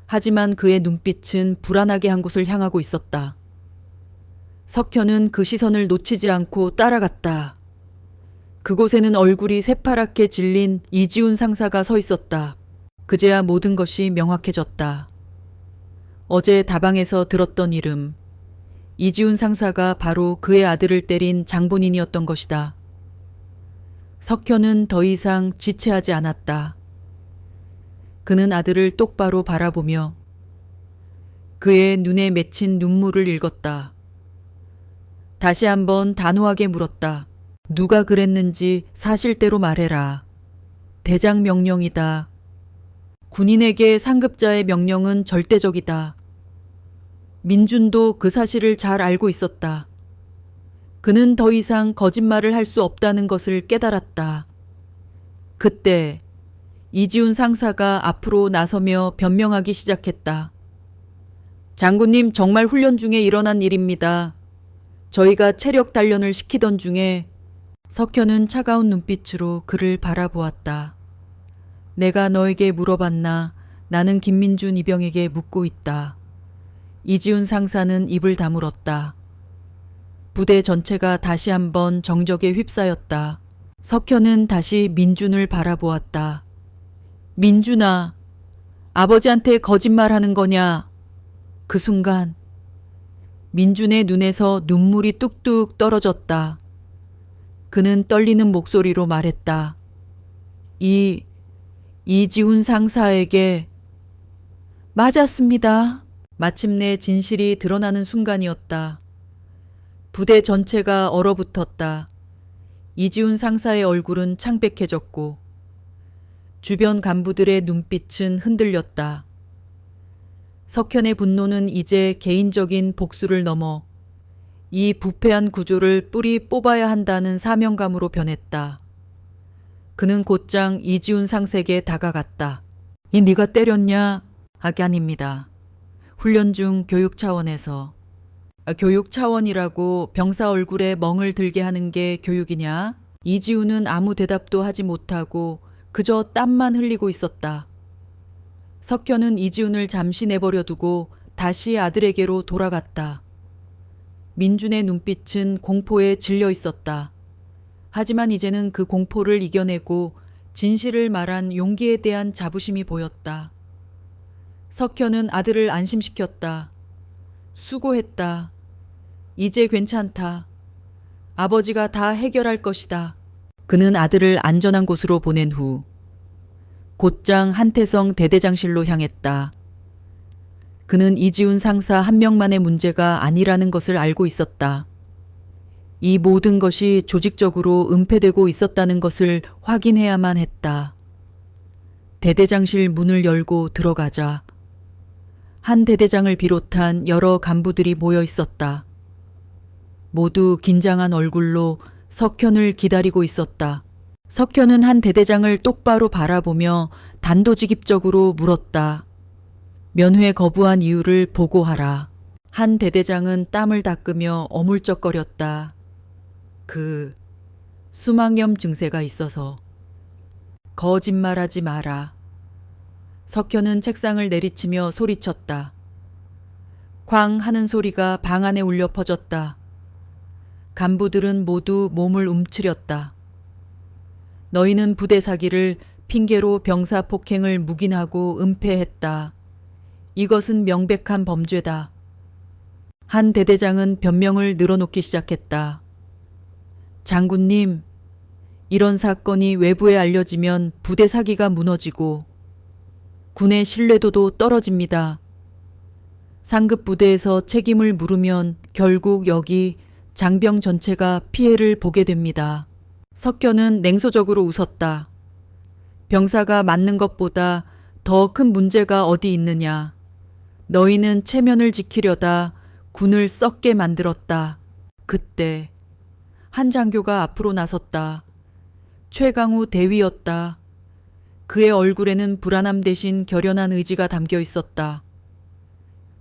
하지만 그의 눈빛은 불안하게 한 곳을 향하고 있었다. 석현은 그 시선을 놓치지 않고 따라갔다. 그곳에는 얼굴이 새파랗게 질린 이지훈 상사가 서 있었다. 그제야 모든 것이 명확해졌다. 어제 다방에서 들었던 이름, 이지훈 상사가 바로 그의 아들을 때린 장본인이었던 것이다. 석현은 더 이상 지체하지 않았다. 그는 아들을 똑바로 바라보며 그의 눈에 맺힌 눈물을 읽었다. 다시 한번 단호하게 물었다. 누가 그랬는지 사실대로 말해라. 대장 명령이다. 군인에게 상급자의 명령은 절대적이다. 민준도 그 사실을 잘 알고 있었다. 그는 더 이상 거짓말을 할 수 없다는 것을 깨달았다. 그때 이지훈 상사가 앞으로 나서며 변명하기 시작했다. 장군님, 정말 훈련 중에 일어난 일입니다. 저희가 체력 단련을 시키던 중에. 석현은 차가운 눈빛으로 그를 바라보았다. 내가 너에게 물어봤나? 나는 김민준 이병에게 묻고 있다. 이지훈 상사는 입을 다물었다. 부대 전체가 다시 한번 정적에 휩싸였다. 석현은 다시 민준을 바라보았다. 민준아, 아버지한테 거짓말하는 거냐? 그 순간 민준의 눈에서 눈물이 뚝뚝 떨어졌다. 그는 떨리는 목소리로 말했다. 이지훈 상사에게. 맞았습니다. 마침내 진실이 드러나는 순간이었다. 부대 전체가 얼어붙었다. 이지훈 상사의 얼굴은 창백해졌고 주변 간부들의 눈빛은 흔들렸다. 석현의 분노는 이제 개인적인 복수를 넘어 이 부패한 구조를 뿌리 뽑아야 한다는 사명감으로 변했다. 그는 곧장 이지훈 상사에게 다가갔다. 네가 때렸냐? 아닙니다. 훈련 중 교육 차원에서. 교육 차원이라고 병사 얼굴에 멍을 들게 하는 게 교육이냐? 이지훈은 아무 대답도 하지 못하고 그저 땀만 흘리고 있었다. 석현은 이지훈을 잠시 내버려 두고 다시 아들에게로 돌아갔다. 민준의 눈빛은 공포에 질려 있었다. 하지만 이제는 그 공포를 이겨내고 진실을 말한 용기에 대한 자부심이 보였다. 석현은 아들을 안심시켰다. 수고했다. 이제 괜찮다. 아버지가 다 해결할 것이다. 그는 아들을 안전한 곳으로 보낸 후 곧장 한태성 대대장실로 향했다. 그는 이지훈 상사 한 명만의 문제가 아니라는 것을 알고 있었다. 이 모든 것이 조직적으로 은폐되고 있었다는 것을 확인해야만 했다. 대대장실 문을 열고 들어가자 한 대대장을 비롯한 여러 간부들이 모여 있었다. 모두 긴장한 얼굴로 석현을 기다리고 있었다. 석현은 한 대대장을 똑바로 바라보며 단도직입적으로 물었다. 면회 거부한 이유를 보고하라. 한 대대장은 땀을 닦으며 어물쩍거렸다. 수막염 증세가 있어서. 거짓말하지 마라. 석현은 책상을 내리치며 소리쳤다. 쾅 하는 소리가 방 안에 울려 퍼졌다. 간부들은 모두 몸을 움츠렸다. 너희는 부대 사기를 핑계로 병사 폭행을 묵인하고 은폐했다. 이것은 명백한 범죄다. 한 대대장은 변명을 늘어놓기 시작했다. 장군님, 이런 사건이 외부에 알려지면 부대 사기가 무너지고 군의 신뢰도도 떨어집니다. 상급 부대에서 책임을 물으면 결국 여기 장병 전체가 피해를 보게 됩니다. 석현은 냉소적으로 웃었다. 병사가 맞는 것보다 더 큰 문제가 어디 있느냐. 너희는 체면을 지키려다 군을 썩게 만들었다. 그때 한 장교가 앞으로 나섰다. 최강우 대위였다. 그의 얼굴에는 불안함 대신 결연한 의지가 담겨 있었다.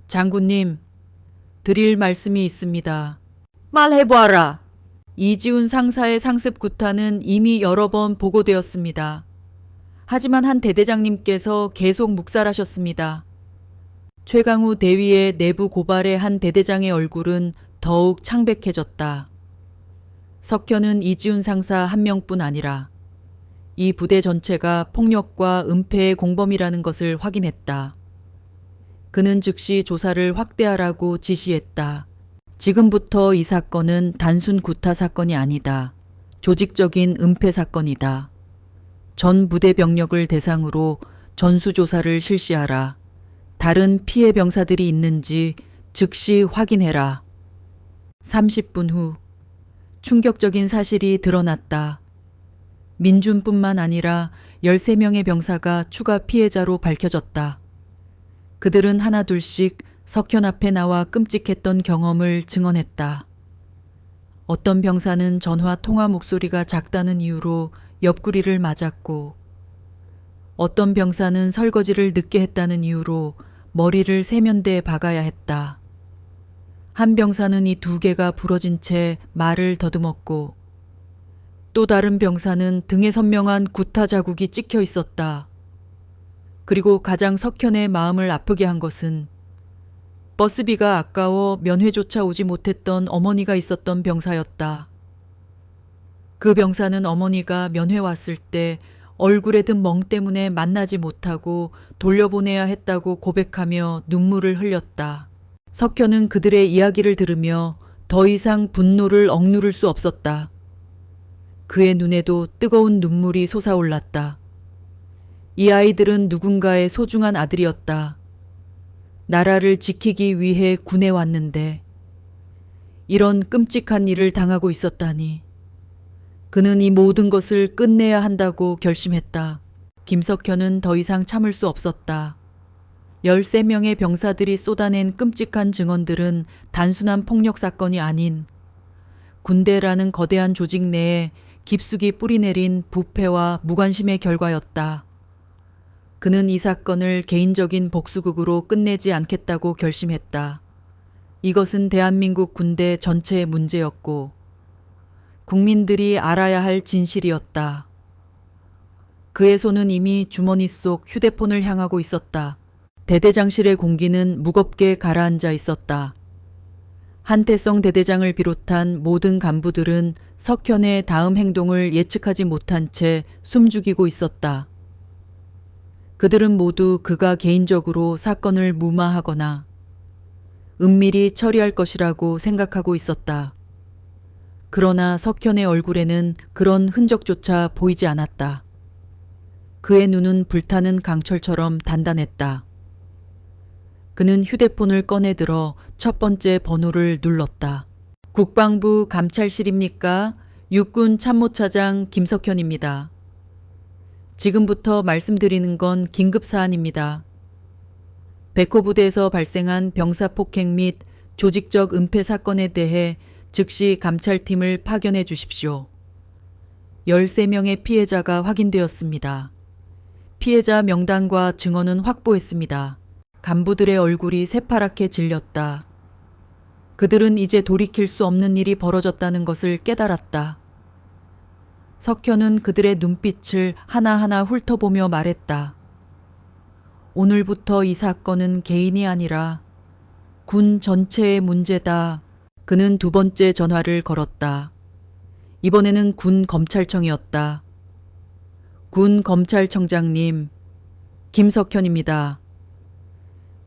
장군님, 드릴 말씀이 있습니다. 말해보아라. 이지훈 상사의 상습 구타는 이미 여러 번 보고되었습니다. 하지만 한 대대장님께서 계속 묵살하셨습니다. 최강우 대위의 내부 고발에 한 대대장의 얼굴은 더욱 창백해졌다. 석현은 이지훈 상사 한 명뿐 아니라 이 부대 전체가 폭력과 은폐의 공범이라는 것을 확인했다. 그는 즉시 조사를 확대하라고 지시했다. 지금부터 이 사건은 단순 구타 사건이 아니다. 조직적인 은폐 사건이다. 전 부대 병력을 대상으로 전수조사를 실시하라. 다른 피해 병사들이 있는지 즉시 확인해라. 30분 후 충격적인 사실이 드러났다. 민준뿐만 아니라 13명의 병사가 추가 피해자로 밝혀졌다. 그들은 하나둘씩 석현 앞에 나와 끔찍했던 경험을 증언했다. 어떤 병사는 전화 통화 목소리가 작다는 이유로 옆구리를 맞았고, 어떤 병사는 설거지를 늦게 했다는 이유로 머리를 세면대에 박아야 했다. 한 병사는 이 두 개가 부러진 채 말을 더듬었고, 또 다른 병사는 등에 선명한 구타 자국이 찍혀 있었다. 그리고 가장 석현의 마음을 아프게 한 것은 버스비가 아까워 면회조차 오지 못했던 어머니가 있었던 병사였다. 그 병사는 어머니가 면회 왔을 때 얼굴에 든 멍 때문에 만나지 못하고 돌려보내야 했다고 고백하며 눈물을 흘렸다. 석현은 그들의 이야기를 들으며 더 이상 분노를 억누를 수 없었다. 그의 눈에도 뜨거운 눈물이 솟아올랐다. 이 아이들은 누군가의 소중한 아들이었다. 나라를 지키기 위해 군에 왔는데 이런 끔찍한 일을 당하고 있었다니. 그는 이 모든 것을 끝내야 한다고 결심했다. 김석현은 더 이상 참을 수 없었다. 13명의 병사들이 쏟아낸 끔찍한 증언들은 단순한 폭력 사건이 아닌 군대라는 거대한 조직 내에 깊숙이 뿌리내린 부패와 무관심의 결과였다. 그는 이 사건을 개인적인 복수극으로 끝내지 않겠다고 결심했다. 이것은 대한민국 군대 전체의 문제였고 국민들이 알아야 할 진실이었다. 그의 손은 이미 주머니 속 휴대폰을 향하고 있었다. 대대장실의 공기는 무겁게 가라앉아 있었다. 한태성 대대장을 비롯한 모든 간부들은 석현의 다음 행동을 예측하지 못한 채 숨죽이고 있었다. 그들은 모두 그가 개인적으로 사건을 무마하거나 은밀히 처리할 것이라고 생각하고 있었다. 그러나 석현의 얼굴에는 그런 흔적조차 보이지 않았다. 그의 눈은 불타는 강철처럼 단단했다. 그는 휴대폰을 꺼내들어 첫 번째 번호를 눌렀다. 국방부 감찰실입니까? 육군 참모차장 김석현입니다. 지금부터 말씀드리는 건 긴급 사안입니다. 백호 부대에서 발생한 병사 폭행 및 조직적 은폐 사건에 대해 즉시 감찰팀을 파견해 주십시오. 13명의 피해자가 확인되었습니다. 피해자 명단과 증언은 확보했습니다. 간부들의 얼굴이 새파랗게 질렸다. 그들은 이제 돌이킬 수 없는 일이 벌어졌다는 것을 깨달았다. 석현은 그들의 눈빛을 하나하나 훑어보며 말했다. 오늘부터 이 사건은 개인이 아니라 군 전체의 문제다. 그는 두 번째 전화를 걸었다. 이번에는 군 검찰청이었다. 군 검찰청장님, 김석현입니다.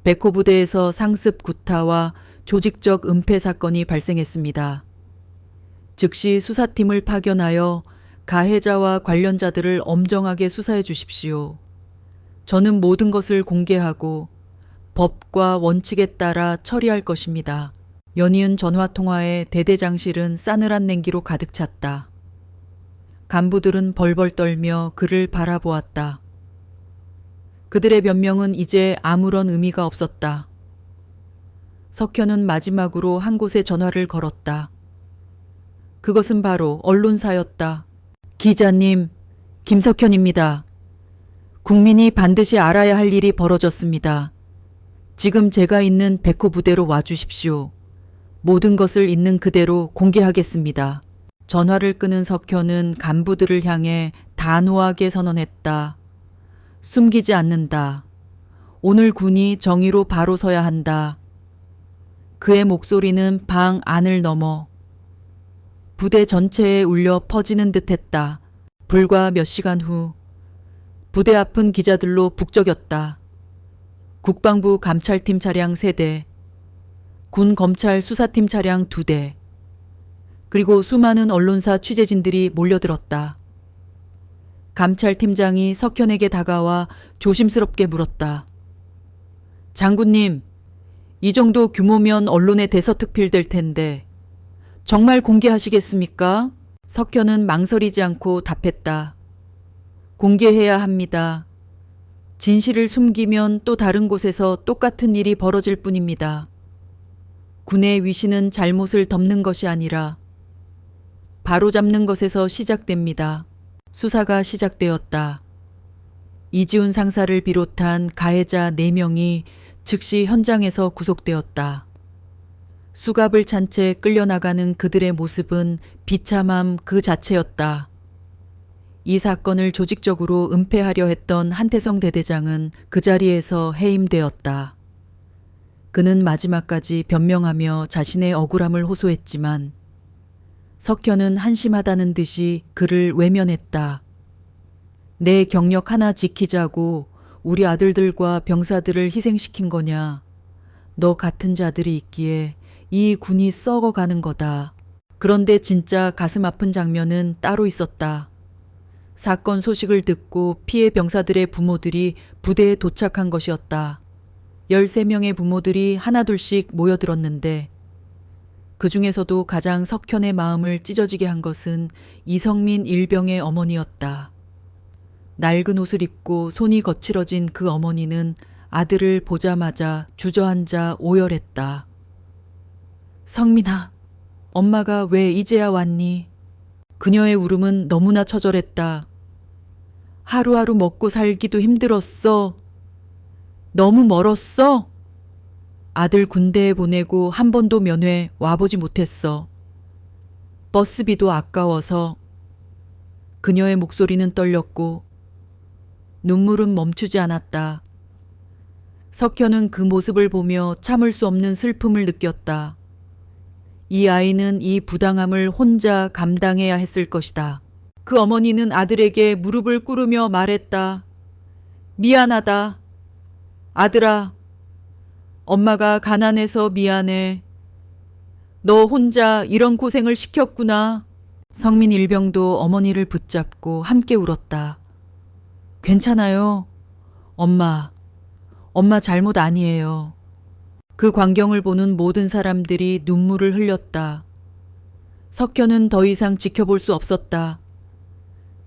백호 부대에서 상습 구타와 조직적 은폐 사건이 발생했습니다. 즉시 수사팀을 파견하여 가해자와 관련자들을 엄정하게 수사해 주십시오. 저는 모든 것을 공개하고 법과 원칙에 따라 처리할 것입니다. 연이은 전화통화에 대대장실은 싸늘한 냉기로 가득 찼다. 간부들은 벌벌 떨며 그를 바라보았다. 그들의 변명은 이제 아무런 의미가 없었다. 석현은 마지막으로 한 곳에 전화를 걸었다. 그것은 바로 언론사였다. 기자님, 김석현입니다. 국민이 반드시 알아야 할 일이 벌어졌습니다. 지금 제가 있는 백호 부대로 와주십시오. 모든 것을 있는 그대로 공개하겠습니다. 전화를 끊은 석현은 간부들을 향해 단호하게 선언했다. 숨기지 않는다. 오늘 군이 정의로 바로 서야 한다. 그의 목소리는 방 안을 넘어 부대 전체에 울려 퍼지는 듯했다. 불과 몇 시간 후 부대 앞은 기자들로 북적였다. 국방부 감찰팀 차량 3대, 군 검찰 수사팀 차량 2대, 그리고 수많은 언론사 취재진들이 몰려들었다. 감찰팀장이 석현에게 다가와 조심스럽게 물었다. 장군님, 이 정도 규모면 언론에 대서특필될 텐데 정말 공개하시겠습니까? 석현은 망설이지 않고 답했다. 공개해야 합니다. 진실을 숨기면 또 다른 곳에서 똑같은 일이 벌어질 뿐입니다. 군의 위신은 잘못을 덮는 것이 아니라 바로잡는 것에서 시작됩니다. 수사가 시작되었다. 이지훈 상사를 비롯한 가해자 4명이 즉시 현장에서 구속되었다. 수갑을 찬 채 끌려나가는 그들의 모습은 비참함 그 자체였다. 이 사건을 조직적으로 은폐하려 했던 한태성 대대장은 그 자리에서 해임되었다. 그는 마지막까지 변명하며 자신의 억울함을 호소했지만 석현은 한심하다는 듯이 그를 외면했다. 내 경력 하나 지키자고 우리 아들들과 병사들을 희생시킨 거냐. 너 같은 자들이 있기에 이 군이 썩어가는 거다. 그런데 진짜 가슴 아픈 장면은 따로 있었다. 사건 소식을 듣고 피해 병사들의 부모들이 부대에 도착한 것이었다. 13명의 부모들이 하나둘씩 모여들었는데 그 중에서도 가장 석현의 마음을 찢어지게 한 것은 이성민 일병의 어머니였다. 낡은 옷을 입고 손이 거칠어진 그 어머니는 아들을 보자마자 주저앉아 오열했다. 성민아, 엄마가 왜 이제야 왔니? 그녀의 울음은 너무나 처절했다. 하루하루 먹고 살기도 힘들었어. 너무 멀었어. 아들 군대에 보내고 한 번도 면회 와보지 못했어. 버스비도 아까워서. 그녀의 목소리는 떨렸고 눈물은 멈추지 않았다. 석현은 그 모습을 보며 참을 수 없는 슬픔을 느꼈다. 이 아이는 이 부당함을 혼자 감당해야 했을 것이다. 그 어머니는 아들에게 무릎을 꿇으며 말했다. 미안하다. 아들아, 엄마가 가난해서 미안해. 너 혼자 이런 고생을 시켰구나. 성민 일병도 어머니를 붙잡고 함께 울었다. 괜찮아요. 엄마 잘못 아니에요. 그 광경을 보는 모든 사람들이 눈물을 흘렸다. 석현은 더 이상 지켜볼 수 없었다.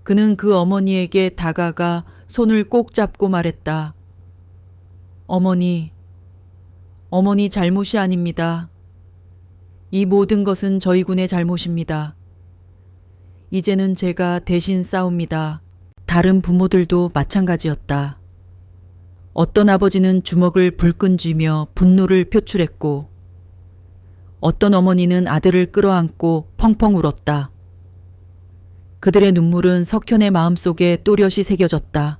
그는 그 어머니에게 다가가 손을 꼭 잡고 말했다. 어머니 잘못이 아닙니다. 이 모든 것은 저희 군의 잘못입니다. 이제는 제가 대신 싸웁니다. 다른 부모들도 마찬가지였다. 어떤 아버지는 주먹을 불끈 쥐며 분노를 표출했고 어떤 어머니는 아들을 끌어안고 펑펑 울었다. 그들의 눈물은 석현의 마음속에 또렷이 새겨졌다.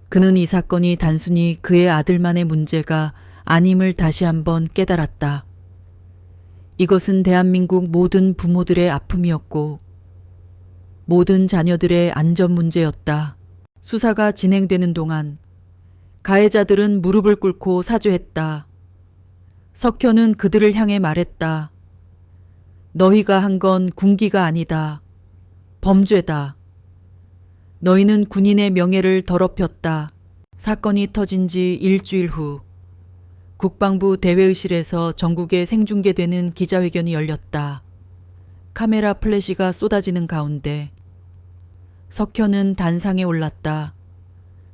그는 이 사건이 단순히 그의 아들만의 문제가 아님을 다시 한번 깨달았다. 이것은 대한민국 모든 부모들의 아픔이었고 모든 자녀들의 안전 문제였다. 수사가 진행되는 동안 가해자들은 무릎을 꿇고 사죄했다. 석현은 그들을 향해 말했다. 너희가 한 건 군기가 아니다. 범죄다. 너희는 군인의 명예를 더럽혔다. 사건이 터진 지 일주일 후 국방부 대회의실에서 전국에 생중계되는 기자회견이 열렸다. 카메라 플래시가 쏟아지는 가운데 석현은 단상에 올랐다.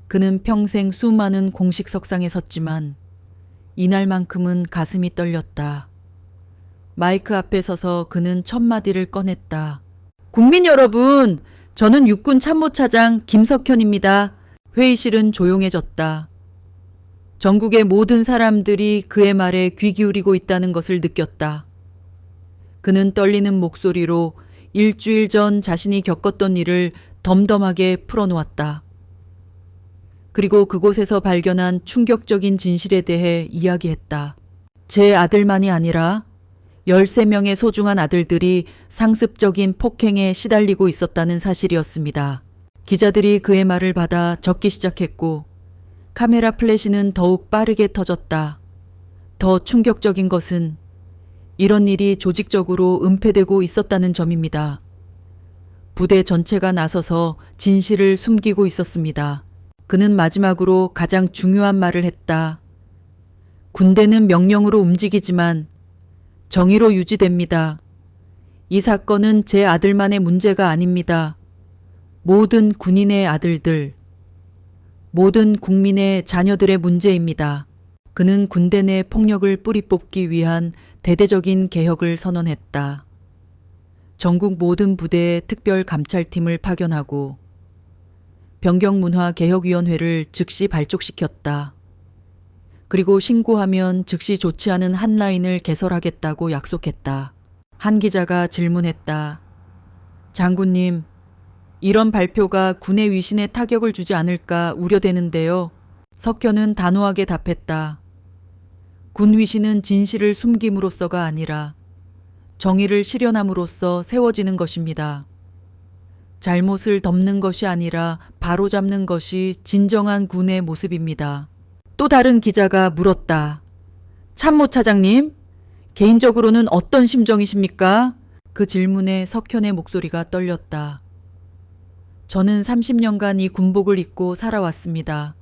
그는 평생 수많은 공식 석상에 섰지만 이날만큼은 가슴이 떨렸다. 마이크 앞에 서서 그는 첫 마디를 꺼냈다. 국민 여러분, 저는 육군 참모차장 김석현입니다. 회의실은 조용해졌다. 전국의 모든 사람들이 그의 말에 귀 기울이고 있다는 것을 느꼈다. 그는 떨리는 목소리로 일주일 전 자신이 겪었던 일을 덤덤하게 풀어놓았다. 그리고 그곳에서 발견한 충격적인 진실에 대해 이야기했다. 제 아들만이 아니라 13명의 소중한 아들들이 상습적인 폭행에 시달리고 있었다는 사실이었습니다. 기자들이 그의 말을 받아 적기 시작했고 카메라 플래시는 더욱 빠르게 터졌다. 더 충격적인 것은 이런 일이 조직적으로 은폐되고 있었다는 점입니다. 부대 전체가 나서서 진실을 숨기고 있었습니다. 그는 마지막으로 가장 중요한 말을 했다. 군대는 명령으로 움직이지만 정의로 유지됩니다. 이 사건은 제 아들만의 문제가 아닙니다. 모든 군인의 아들들, 모든 국민의 자녀들의 문제입니다. 그는 군대 내 폭력을 뿌리 뽑기 위한 대대적인 개혁을 선언했다. 전국 모든 부대에 특별 감찰팀을 파견하고 변경문화개혁위원회를 즉시 발족시켰다. 그리고 신고하면 즉시 조치하는 한라인을 개설하겠다고 약속했다. 한 기자가 질문했다. 장군님, 이런 발표가 군의 위신에 타격을 주지 않을까 우려되는데요. 석현은 단호하게 답했다. 군 위신은 진실을 숨김으로써가 아니라 정의를 실현함으로써 세워지는 것입니다. 잘못을 덮는 것이 아니라 바로잡는 것이 진정한 군의 모습입니다. 또 다른 기자가 물었다. 참모차장님, 개인적으로는 어떤 심정이십니까? 그 질문에 석현의 목소리가 떨렸다. 저는 30년간 이 군복을 입고 살아왔습니다.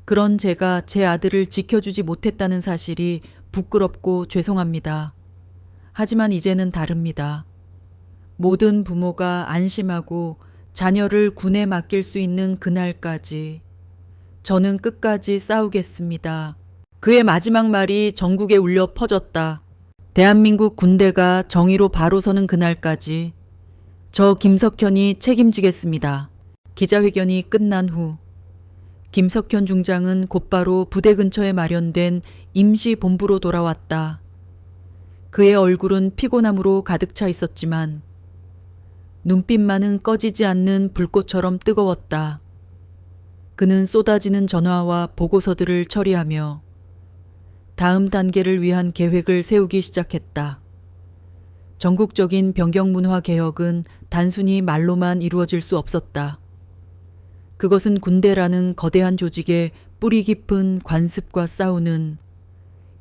그런 제가 제 아들을 지켜주지 못했다는 사실이 부끄럽고 죄송합니다. 하지만 이제는 다릅니다. 모든 부모가 안심하고 자녀를 군에 맡길 수 있는 그날까지 저는 끝까지 싸우겠습니다. 그의 마지막 말이 전국에 울려 퍼졌다. 대한민국 군대가 정의로 바로 서는 그날까지 저 김석현이 책임지겠습니다. 기자회견이 끝난 후 김석현 중장은 곧바로 부대 근처에 마련된 임시본부로 돌아왔다. 그의 얼굴은 피곤함으로 가득 차 있었지만 눈빛만은 꺼지지 않는 불꽃처럼 뜨거웠다. 그는 쏟아지는 전화와 보고서들을 처리하며 다음 단계를 위한 계획을 세우기 시작했다. 전국적인 변경문화 개혁은 단순히 말로만 이루어질 수 없었다. 그것은 군대라는 거대한 조직의 뿌리 깊은 관습과 싸우는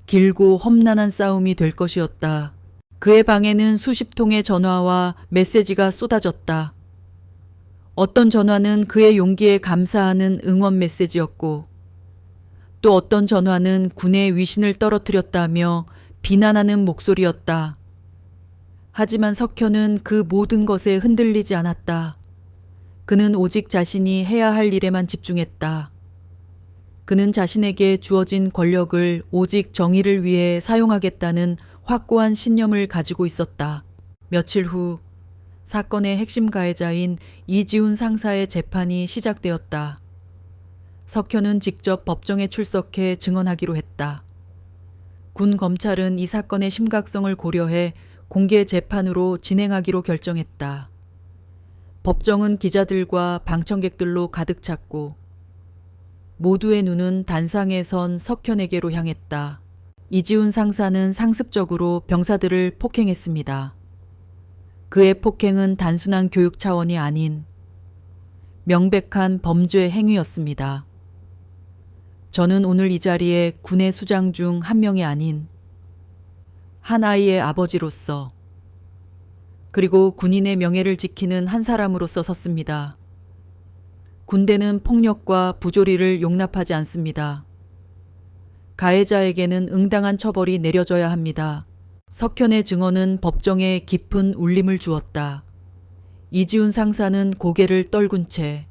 길고 험난한 싸움이 될 것이었다. 그의 방에는 수십 통의 전화와 메시지가 쏟아졌다. 어떤 전화는 그의 용기에 감사하는 응원 메시지였고 또 어떤 전화는 군의 위신을 떨어뜨렸다며 비난하는 목소리였다. 하지만 석현은 그 모든 것에 흔들리지 않았다. 그는 오직 자신이 해야 할 일에만 집중했다. 그는 자신에게 주어진 권력을 오직 정의를 위해 사용하겠다는 확고한 신념을 가지고 있었다. 며칠 후 사건의 핵심 가해자인 이지훈 상사의 재판이 시작되었다. 석현은 직접 법정에 출석해 증언하기로 했다. 군 검찰은 이 사건의 심각성을 고려해 공개 재판으로 진행하기로 결정했다. 법정은 기자들과 방청객들로 가득 찼고 모두의 눈은 단상에 선 석현에게로 향했다. 이지훈 상사는 상습적으로 병사들을 폭행했습니다. 그의 폭행은 단순한 교육 차원이 아닌 명백한 범죄 행위였습니다. 저는 오늘 이 자리에 군의 수장 중 한 명이 아닌 한 아이의 아버지로서 그리고 군인의 명예를 지키는 한 사람으로서 섰습니다. 군대는 폭력과 부조리를 용납하지 않습니다. 가해자에게는 응당한 처벌이 내려져야 합니다. 석현의 증언은 법정에 깊은 울림을 주었다. 이지훈 상사는 고개를 떨군 채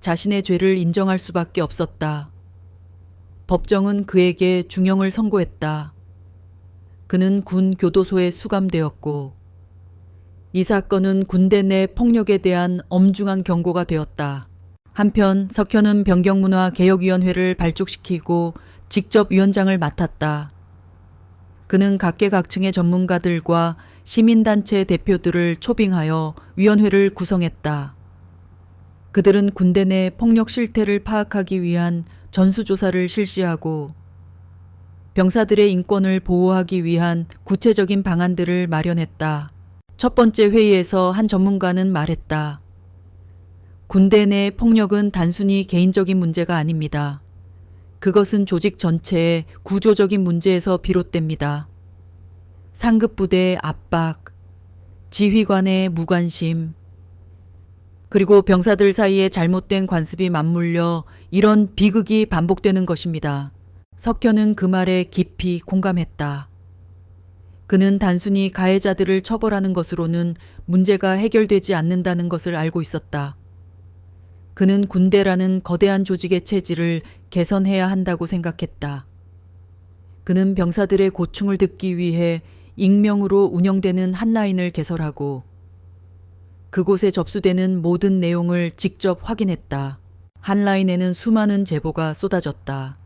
자신의 죄를 인정할 수밖에 없었다. 법정은 그에게 중형을 선고했다. 그는 군 교도소에 수감되었고 이 사건은 군대 내 폭력에 대한 엄중한 경고가 되었다. 한편 석현은 변경문화개혁위원회를 발족시키고 직접 위원장을 맡았다. 그는 각계각층의 전문가들과 시민단체 대표들을 초빙하여 위원회를 구성했다. 그들은 군대 내 폭력 실태를 파악하기 위한 전수조사를 실시하고 병사들의 인권을 보호하기 위한 구체적인 방안들을 마련했다. 첫 번째 회의에서 한 전문가는 말했다. 군대 내 폭력은 단순히 개인적인 문제가 아닙니다. 그것은 조직 전체의 구조적인 문제에서 비롯됩니다. 상급 부대의 압박, 지휘관의 무관심, 그리고 병사들 사이에 잘못된 관습이 맞물려 이런 비극이 반복되는 것입니다. 석현은 그 말에 깊이 공감했다. 그는 단순히 가해자들을 처벌하는 것으로는 문제가 해결되지 않는다는 것을 알고 있었다. 그는 군대라는 거대한 조직의 체질을 개선해야 한다고 생각했다. 그는 병사들의 고충을 듣기 위해 익명으로 운영되는 핫라인을 개설하고 그곳에 접수되는 모든 내용을 직접 확인했다. 핫라인에는 수많은 제보가 쏟아졌다.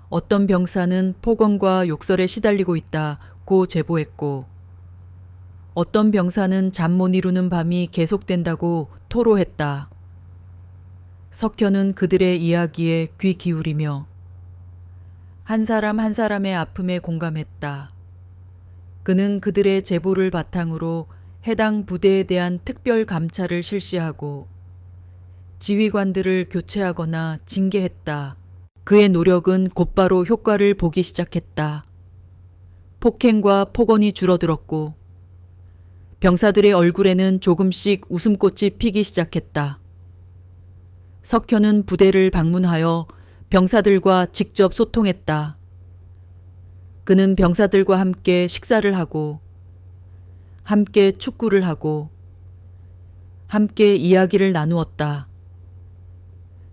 어떤 병사는 폭언과 욕설에 시달리고 있다고 제보했고 어떤 병사는 잠 못 이루는 밤이 계속된다고 토로했다. 석현은 그들의 이야기에 귀 기울이며 한 사람 한 사람의 아픔에 공감했다. 그는 그들의 제보를 바탕으로 해당 부대에 대한 특별 감찰을 실시하고 지휘관들을 교체하거나 징계했다. 그의 노력은 곧바로 효과를 보기 시작했다. 폭행과 폭언이 줄어들었고 병사들의 얼굴에는 조금씩 웃음꽃이 피기 시작했다. 석현은 부대를 방문하여 병사들과 직접 소통했다. 그는 병사들과 함께 식사를 하고 함께 축구를 하고 함께 이야기를 나누었다.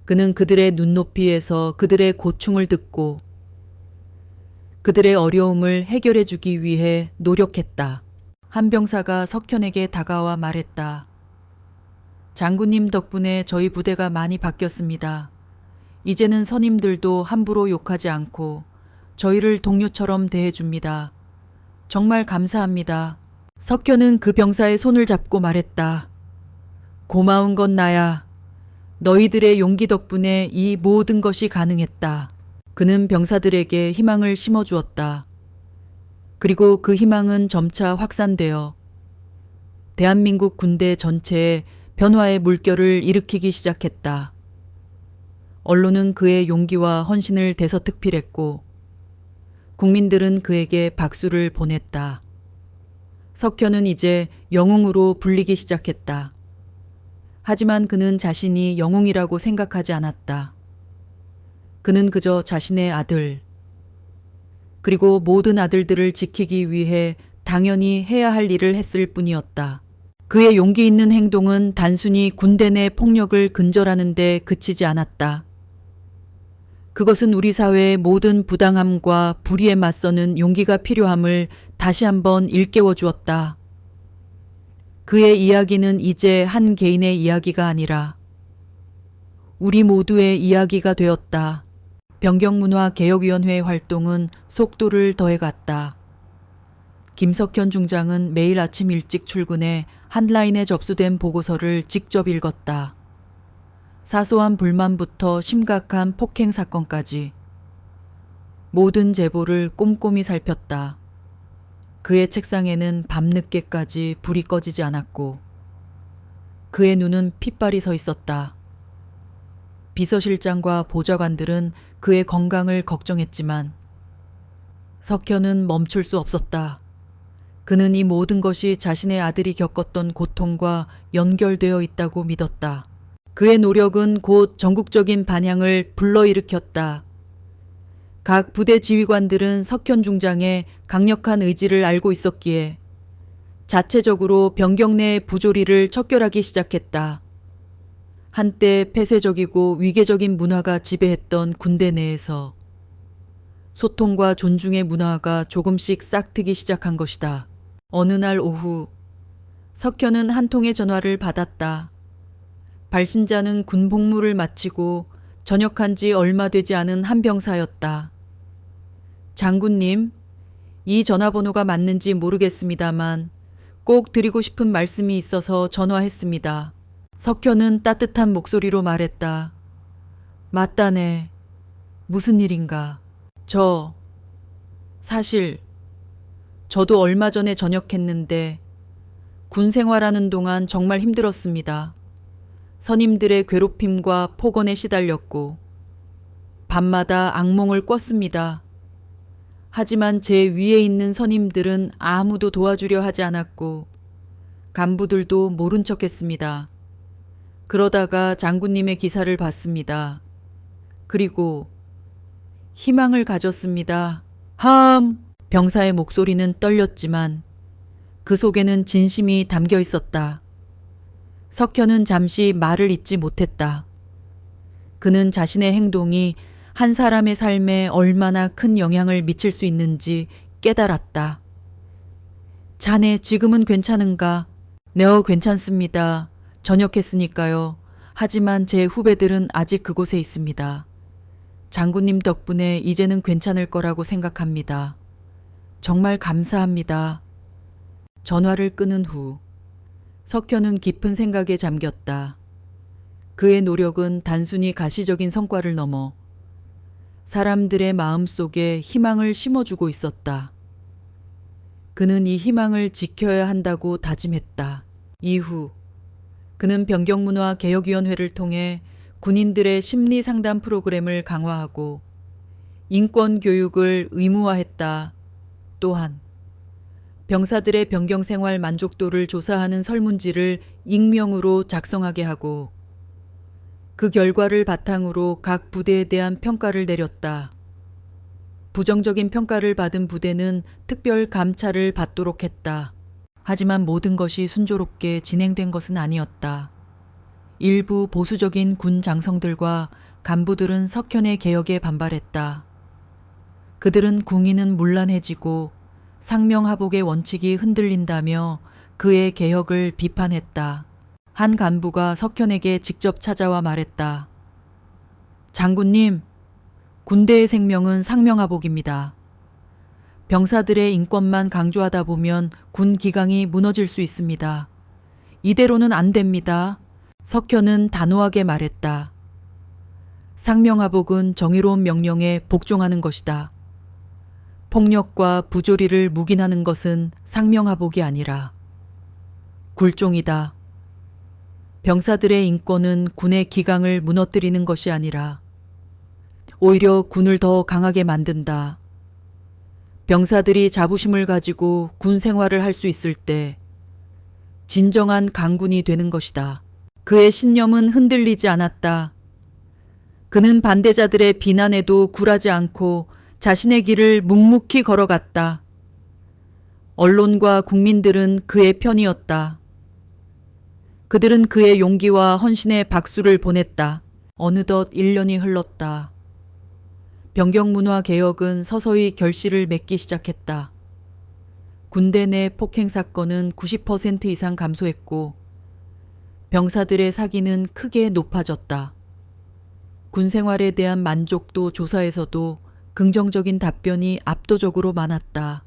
그는 그들의 눈높이에서 그들의 고충을 듣고 그들의 어려움을 해결해 주기 위해 노력했다. 한 병사가 석현에게 다가와 말했다. 장군님 덕분에 저희 부대가 많이 바뀌었습니다. 이제는 선임들도 함부로 욕하지 않고 저희를 동료처럼 대해줍니다. 정말 감사합니다. 석현은 그 병사의 손을 잡고 말했다. 고마운 건 나야. 너희들의 용기 덕분에 이 모든 것이 가능했다. 그는 병사들에게 희망을 심어주었다. 그리고 그 희망은 점차 확산되어 대한민국 군대 전체에 변화의 물결을 일으키기 시작했다. 언론은 그의 용기와 헌신을 대서특필했고 국민들은 그에게 박수를 보냈다. 석현은 이제 영웅으로 불리기 시작했다. 하지만 그는 자신이 영웅이라고 생각하지 않았다. 그는 그저 자신의 아들, 그리고 모든 아들들을 지키기 위해 당연히 해야 할 일을 했을 뿐이었다. 그의 용기 있는 행동은 단순히 군대 내 폭력을 근절하는 데 그치지 않았다. 그것은 우리 사회의 모든 부당함과 불의에 맞서는 용기가 필요함을 다시 한번 일깨워 주었다. 그의 이야기는 이제 한 개인의 이야기가 아니라 우리 모두의 이야기가 되었다. 변경문화개혁위원회 활동은 속도를 더해갔다. 김석현 중장은 매일 아침 일찍 출근해 한라인에 접수된 보고서를 직접 읽었다. 사소한 불만부터 심각한 폭행 사건까지 모든 제보를 꼼꼼히 살폈다. 그의 책상에는 밤늦게까지 불이 꺼지지 않았고 그의 눈은 핏발이 서 있었다. 비서실장과 보좌관들은 그의 건강을 걱정했지만 석현은 멈출 수 없었다. 그는 이 모든 것이 자신의 아들이 겪었던 고통과 연결되어 있다고 믿었다. 그의 노력은 곧 전국적인 반향을 불러일으켰다. 각 부대 지휘관들은 석현 중장의 강력한 의지를 알고 있었기에 자체적으로 병경 내 부조리를 척결하기 시작했다. 한때 폐쇄적이고 위계적인 문화가 지배했던 군대 내에서 소통과 존중의 문화가 조금씩 싹트기 시작한 것이다. 어느 날 오후 석현은 한 통의 전화를 받았다. 발신자는 군 복무를 마치고 전역한 지 얼마 되지 않은 한 병사였다. 장군님, 이 전화번호가 맞는지 모르겠습니다만 꼭 드리고 싶은 말씀이 있어서 전화했습니다. 석현은 따뜻한 목소리로 말했다. 맞다네. 무슨 일인가? 사실 저도 얼마 전에 전역했는데 군 생활하는 동안 정말 힘들었습니다. 선임들의 괴롭힘과 폭언에 시달렸고 밤마다 악몽을 꿨습니다. 하지만 제 위에 있는 선임들은 아무도 도와주려 하지 않았고 간부들도 모른 척했습니다. 그러다가 장군님의 기사를 봤습니다. 그리고 희망을 가졌습니다. 병사의 목소리는 떨렸지만 그 속에는 진심이 담겨 있었다. 석현은 잠시 말을 잇지 못했다. 그는 자신의 행동이 한 사람의 삶에 얼마나 큰 영향을 미칠 수 있는지 깨달았다. 자네 지금은 괜찮은가? 네, 괜찮습니다. 전역했으니까요. 하지만 제 후배들은 아직 그곳에 있습니다. 장군님 덕분에 이제는 괜찮을 거라고 생각합니다. 정말 감사합니다. 전화를 끊은 후 석현은 깊은 생각에 잠겼다. 그의 노력은 단순히 가시적인 성과를 넘어 사람들의 마음속에 희망을 심어주고 있었다. 그는 이 희망을 지켜야 한다고 다짐했다. 이후 그는 변경문화개혁위원회를 통해 군인들의 심리 상담 프로그램을 강화하고 인권 교육을 의무화했다. 또한 병사들의 병경 생활 만족도를 조사하는 설문지를 익명으로 작성하게 하고 그 결과를 바탕으로 각 부대에 대한 평가를 내렸다. 부정적인 평가를 받은 부대는 특별 감찰을 받도록 했다. 하지만 모든 것이 순조롭게 진행된 것은 아니었다. 일부 보수적인 군 장성들과 간부들은 석현의 개혁에 반발했다. 그들은 궁의는 문란해지고 상명하복의 원칙이 흔들린다며 그의 개혁을 비판했다. 한 간부가 석현에게 직접 찾아와 말했다. 장군님, 군대의 생명은 상명하복입니다. 병사들의 인권만 강조하다 보면 군 기강이 무너질 수 있습니다. 이대로는 안 됩니다. 석현은 단호하게 말했다. 상명하복은 정의로운 명령에 복종하는 것이다. 폭력과 부조리를 묵인하는 것은 상명하복이 아니라 굴종이다. 병사들의 인권은 군의 기강을 무너뜨리는 것이 아니라 오히려 군을 더 강하게 만든다. 병사들이 자부심을 가지고 군 생활을 할 수 있을 때 진정한 강군이 되는 것이다. 그의 신념은 흔들리지 않았다. 그는 반대자들의 비난에도 굴하지 않고 자신의 길을 묵묵히 걸어갔다. 언론과 국민들은 그의 편이었다. 그들은 그의 용기와 헌신에 박수를 보냈다. 어느덧 1년이 흘렀다. 변경문화 개혁은 서서히 결실을 맺기 시작했다. 군대 내 폭행 사건은 90% 이상 감소했고 병사들의 사기는 크게 높아졌다. 군 생활에 대한 만족도 조사에서도 긍정적인 답변이 압도적으로 많았다.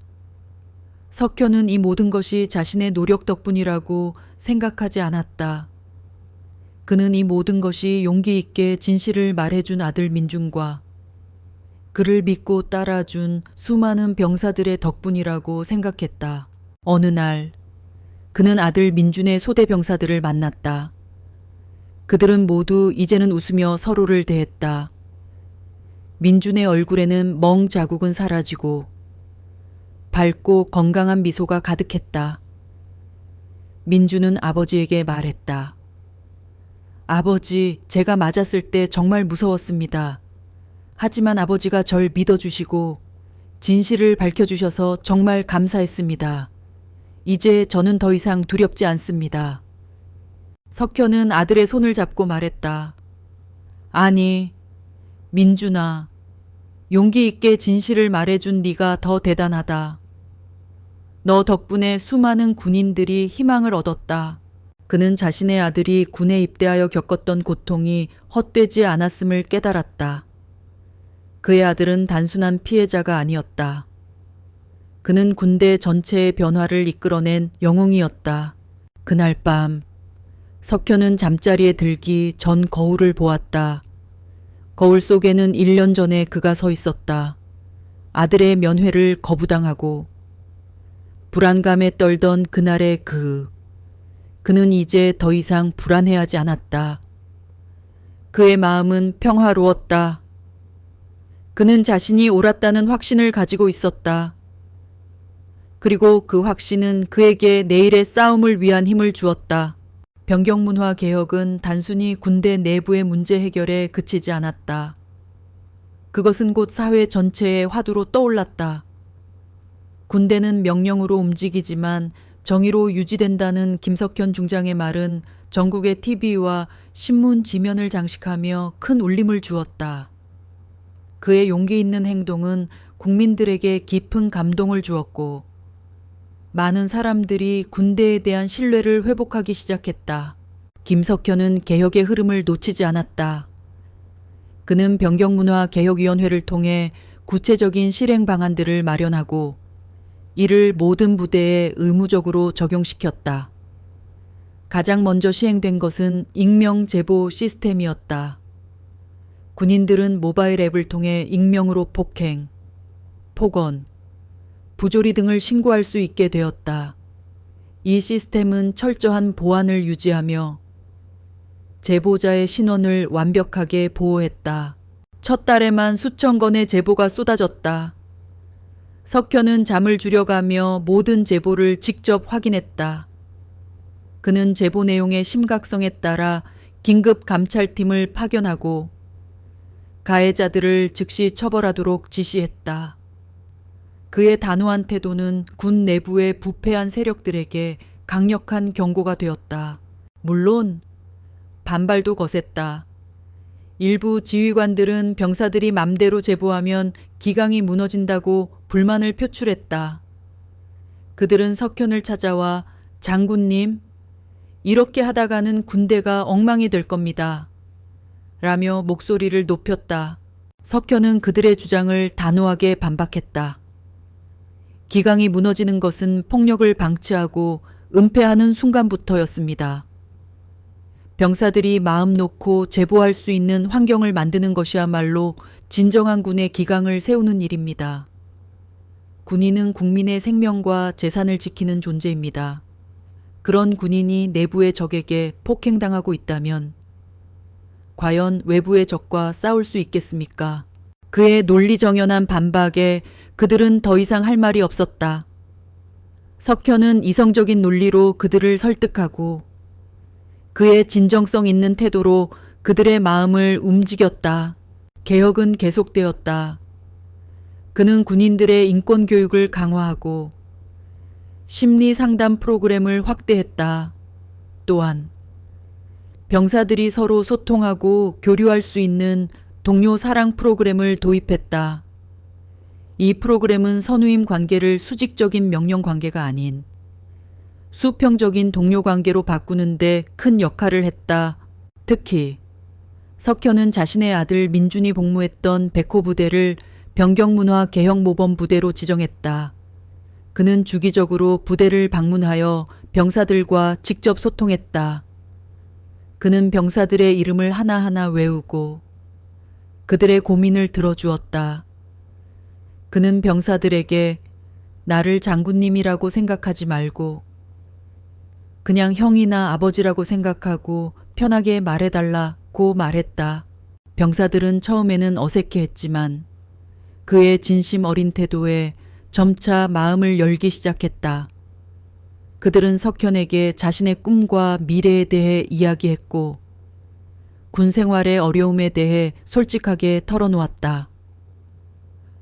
석현은 이 모든 것이 자신의 노력 덕분이라고 생각하지 않았다. 그는 이 모든 것이 용기 있게 진실을 말해준 아들 민준과 그를 믿고 따라준 수많은 병사들의 덕분이라고 생각했다. 어느 날 그는 아들 민준의 소대 병사들을 만났다. 그들은 모두 이제는 웃으며 서로를 대했다. 민준의 얼굴에는 멍 자국은 사라지고 밝고 건강한 미소가 가득했다. 민준은 아버지에게 말했다. 아버지, 제가 맞았을 때 정말 무서웠습니다. 하지만 아버지가 절 믿어주시고 진실을 밝혀주셔서 정말 감사했습니다. 이제 저는 더 이상 두렵지 않습니다. 석현은 아들의 손을 잡고 말했다. 아니, 민준아, 용기 있게 진실을 말해준 네가 더 대단하다. 너 덕분에 수많은 군인들이 희망을 얻었다. 그는 자신의 아들이 군에 입대하여 겪었던 고통이 헛되지 않았음을 깨달았다. 그의 아들은 단순한 피해자가 아니었다. 그는 군대 전체의 변화를 이끌어낸 영웅이었다. 그날 밤 석현은 잠자리에 들기 전 거울을 보았다. 거울 속에는 1년 전에 그가 서 있었다. 아들의 면회를 거부당하고 불안감에 떨던 그날의 그는 이제 더 이상 불안해하지 않았다. 그의 마음은 평화로웠다. 그는 자신이 옳았다는 확신을 가지고 있었다. 그리고 그 확신은 그에게 내일의 싸움을 위한 힘을 주었다. 병경문화 개혁은 단순히 군대 내부의 문제 해결에 그치지 않았다. 그것은 곧 사회 전체의 화두로 떠올랐다. 군대는 명령으로 움직이지만 정의로 유지된다는 김석현 중장의 말은 전국의 TV와 신문 지면을 장식하며 큰 울림을 주었다. 그의 용기 있는 행동은 국민들에게 깊은 감동을 주었고 많은 사람들이 군대에 대한 신뢰를 회복하기 시작했다. 김석현은 개혁의 흐름을 놓치지 않았다. 그는 병경문화개혁위원회를 통해 구체적인 실행 방안들을 마련하고 이를 모든 부대에 의무적으로 적용시켰다. 가장 먼저 시행된 것은 익명 제보 시스템이었다. 군인들은 모바일 앱을 통해 익명으로 폭행, 폭언, 부조리 등을 신고할 수 있게 되었다. 이 시스템은 철저한 보안을 유지하며 제보자의 신원을 완벽하게 보호했다. 첫 달에만 수천 건의 제보가 쏟아졌다. 석현은 잠을 줄여가며 모든 제보를 직접 확인했다. 그는 제보 내용의 심각성에 따라 긴급 감찰팀을 파견하고 가해자들을 즉시 처벌하도록 지시했다. 그의 단호한 태도는 군 내부의 부패한 세력들에게 강력한 경고가 되었다. 물론 반발도 거셌다. 일부 지휘관들은 병사들이 맘대로 제보하면 기강이 무너진다고 불만을 표출했다. 그들은 석현을 찾아와 장군님, 이렇게 하다가는 군대가 엉망이 될 겁니다. 라며 목소리를 높였다. 석현은 그들의 주장을 단호하게 반박했다. 기강이 무너지는 것은 폭력을 방치하고 은폐하는 순간부터였습니다. 병사들이 마음 놓고 제보할 수 있는 환경을 만드는 것이야말로 진정한 군의 기강을 세우는 일입니다. 군인은 국민의 생명과 재산을 지키는 존재입니다. 그런 군인이 내부의 적에게 폭행당하고 있다면 과연 외부의 적과 싸울 수 있겠습니까? 그의 논리정연한 반박에 그들은 더 이상 할 말이 없었다. 석현은 이성적인 논리로 그들을 설득하고 그의 진정성 있는 태도로 그들의 마음을 움직였다. 개혁은 계속되었다. 그는 군인들의 인권 교육을 강화하고 심리 상담 프로그램을 확대했다. 또한 병사들이 서로 소통하고 교류할 수 있는 동료 사랑 프로그램을 도입했다. 이 프로그램은 선후임 관계를 수직적인 명령 관계가 아닌 수평적인 동료 관계로 바꾸는데 큰 역할을 했다. 특히 석현은 자신의 아들 민준이 복무했던 백호 부대를 변경문화 개혁모범 부대로 지정했다. 그는 주기적으로 부대를 방문하여 병사들과 직접 소통했다. 그는 병사들의 이름을 하나하나 외우고 그들의 고민을 들어주었다. 그는 병사들에게 나를 장군님이라고 생각하지 말고 그냥 형이나 아버지라고 생각하고 편하게 말해달라고 말했다. 병사들은 처음에는 어색해했지만 그의 진심 어린 태도에 점차 마음을 열기 시작했다. 그들은 석현에게 자신의 꿈과 미래에 대해 이야기했고 군 생활의 어려움에 대해 솔직하게 털어놓았다.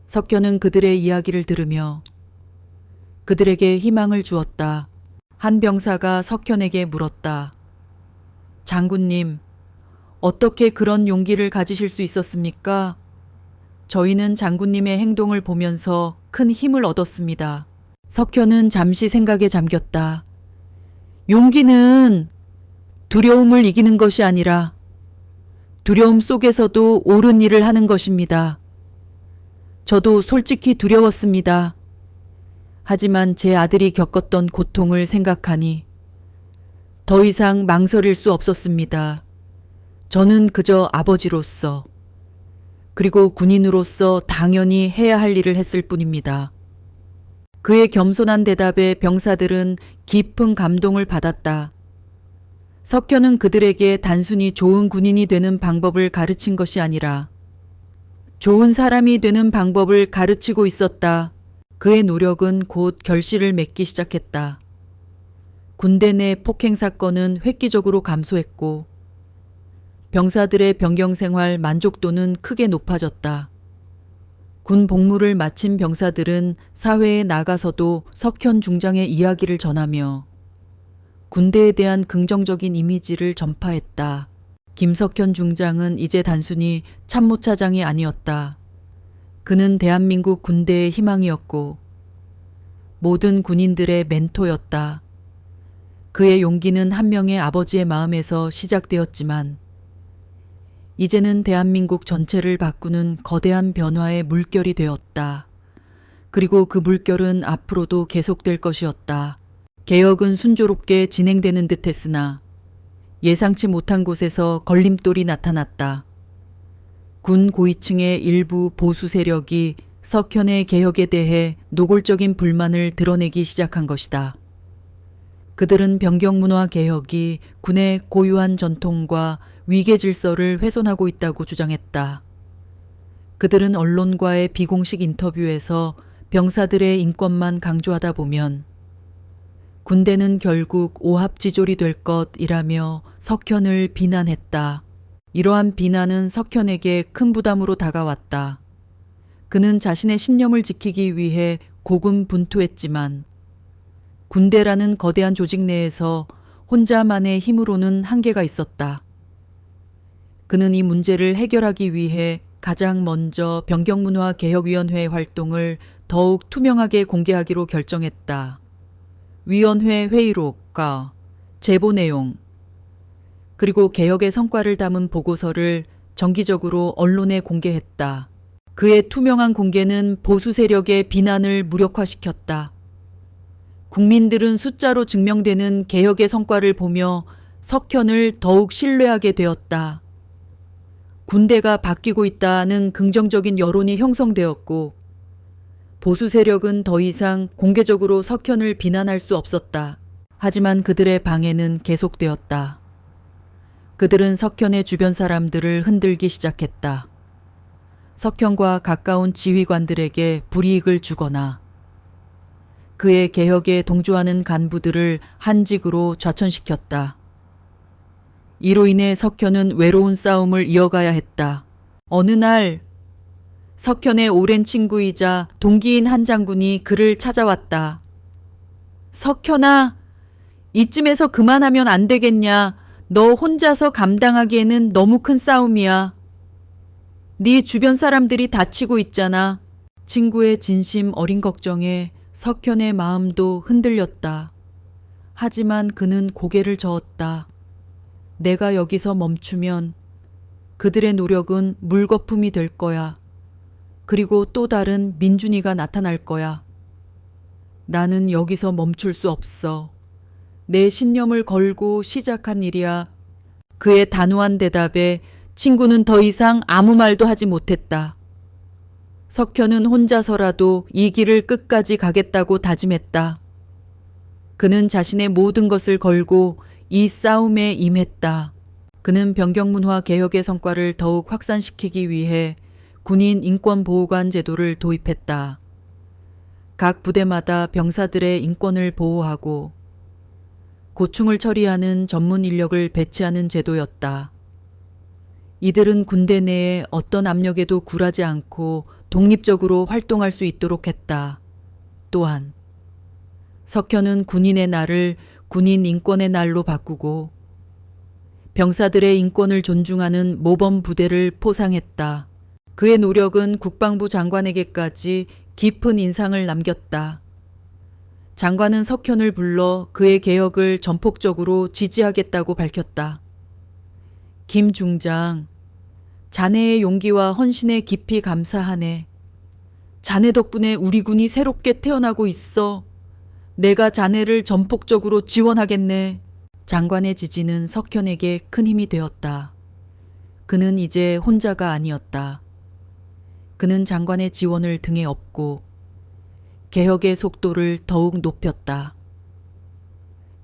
석현은 그들의 이야기를 들으며 그들에게 희망을 주었다. 한 병사가 석현에게 물었다. 장군님, 어떻게 그런 용기를 가지실 수 있었습니까? 저희는 장군님의 행동을 보면서 큰 힘을 얻었습니다. 석현은 잠시 생각에 잠겼다. 용기는 두려움을 이기는 것이 아니라 두려움 속에서도 옳은 일을 하는 것입니다. 저도 솔직히 두려웠습니다. 하지만 제 아들이 겪었던 고통을 생각하니 더 이상 망설일 수 없었습니다. 저는 그저 아버지로서 그리고 군인으로서 당연히 해야 할 일을 했을 뿐입니다. 그의 겸손한 대답에 병사들은 깊은 감동을 받았다. 석현은 그들에게 단순히 좋은 군인이 되는 방법을 가르친 것이 아니라 좋은 사람이 되는 방법을 가르치고 있었다. 그의 노력은 곧 결실을 맺기 시작했다. 군대 내 폭행 사건은 획기적으로 감소했고 병사들의 병경 생활 만족도는 크게 높아졌다. 군 복무를 마친 병사들은 사회에 나가서도 석현 중장의 이야기를 전하며 군대에 대한 긍정적인 이미지를 전파했다. 김석현 중장은 이제 단순히 참모차장이 아니었다. 그는 대한민국 군대의 희망이었고 모든 군인들의 멘토였다. 그의 용기는 한 명의 아버지의 마음에서 시작되었지만 이제는 대한민국 전체를 바꾸는 거대한 변화의 물결이 되었다. 그리고 그 물결은 앞으로도 계속될 것이었다. 개혁은 순조롭게 진행되는 듯 했으나 예상치 못한 곳에서 걸림돌이 나타났다. 군 고위층의 일부 보수 세력이 석현의 개혁에 대해 노골적인 불만을 드러내기 시작한 것이다. 그들은 변경문화 개혁이 군의 고유한 전통과 위계 질서를 훼손하고 있다고 주장했다. 그들은 언론과의 비공식 인터뷰에서 병사들의 인권만 강조하다 보면 군대는 결국 오합지졸이 될 것이라며 석현을 비난했다. 이러한 비난은 석현에게 큰 부담으로 다가왔다. 그는 자신의 신념을 지키기 위해 고군분투했지만 군대라는 거대한 조직 내에서 혼자만의 힘으로는 한계가 있었다. 그는 이 문제를 해결하기 위해 가장 먼저 변경문화개혁위원회 활동을 더욱 투명하게 공개하기로 결정했다. 위원회 회의록과 제보 내용, 그리고 개혁의 성과를 담은 보고서를 정기적으로 언론에 공개했다. 그의 투명한 공개는 보수 세력의 비난을 무력화시켰다. 국민들은 숫자로 증명되는 개혁의 성과를 보며 석현을 더욱 신뢰하게 되었다. 군대가 바뀌고 있다는 긍정적인 여론이 형성되었고 보수 세력은 더 이상 공개적으로 석현을 비난할 수 없었다. 하지만 그들의 방해는 계속되었다. 그들은 석현의 주변 사람들을 흔들기 시작했다. 석현과 가까운 지휘관들에게 불이익을 주거나 그의 개혁에 동조하는 간부들을 한직으로 좌천시켰다. 이로 인해 석현은 외로운 싸움을 이어가야 했다. 어느 날 석현의 오랜 친구이자 동기인 한 장군이 그를 찾아왔다. 석현아, 이쯤에서 그만하면 안 되겠냐. 너 혼자서 감당하기에는 너무 큰 싸움이야. 네 주변 사람들이 다치고 있잖아. 친구의 진심 어린 걱정에 석현의 마음도 흔들렸다. 하지만 그는 고개를 저었다. 내가 여기서 멈추면 그들의 노력은 물거품이 될 거야. 그리고 또 다른 민준이가 나타날 거야. 나는 여기서 멈출 수 없어. 내 신념을 걸고 시작한 일이야. 그의 단호한 대답에 친구는 더 이상 아무 말도 하지 못했다. 석현은 혼자서라도 이 길을 끝까지 가겠다고 다짐했다. 그는 자신의 모든 것을 걸고 이 싸움에 임했다. 그는 변경문화 개혁의 성과를 더욱 확산시키기 위해 군인 인권보호관 제도를 도입했다. 각 부대마다 병사들의 인권을 보호하고 고충을 처리하는 전문 인력을 배치하는 제도였다. 이들은 군대 내에 어떤 압력에도 굴하지 않고 독립적으로 활동할 수 있도록 했다. 또한 석현은 군인의 날을 군인 인권의 날로 바꾸고 병사들의 인권을 존중하는 모범 부대를 포상했다. 그의 노력은 국방부 장관에게까지 깊은 인상을 남겼다. 장관은 석현을 불러 그의 개혁을 전폭적으로 지지하겠다고 밝혔다. 김 중장, 자네의 용기와 헌신에 깊이 감사하네. 자네 덕분에 우리 군이 새롭게 태어나고 있어. 내가 자네를 전폭적으로 지원하겠네. 장관의 지지는 석현에게 큰 힘이 되었다. 그는 이제 혼자가 아니었다. 그는 장관의 지원을 등에 업고 개혁의 속도를 더욱 높였다.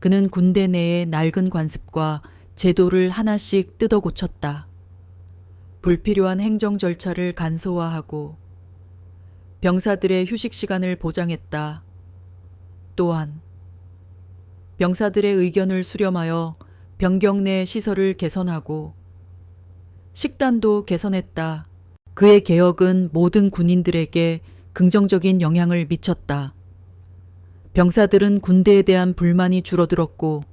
그는 군대 내의 낡은 관습과 제도를 하나씩 뜯어 고쳤다. 불필요한 행정 절차를 간소화하고 병사들의 휴식 시간을 보장했다. 또한 병사들의 의견을 수렴하여 병경 내 시설을 개선하고 식단도 개선했다. 그의 개혁은 모든 군인들에게 긍정적인 영향을 미쳤다. 병사들은 군대에 대한 불만이 줄어들었고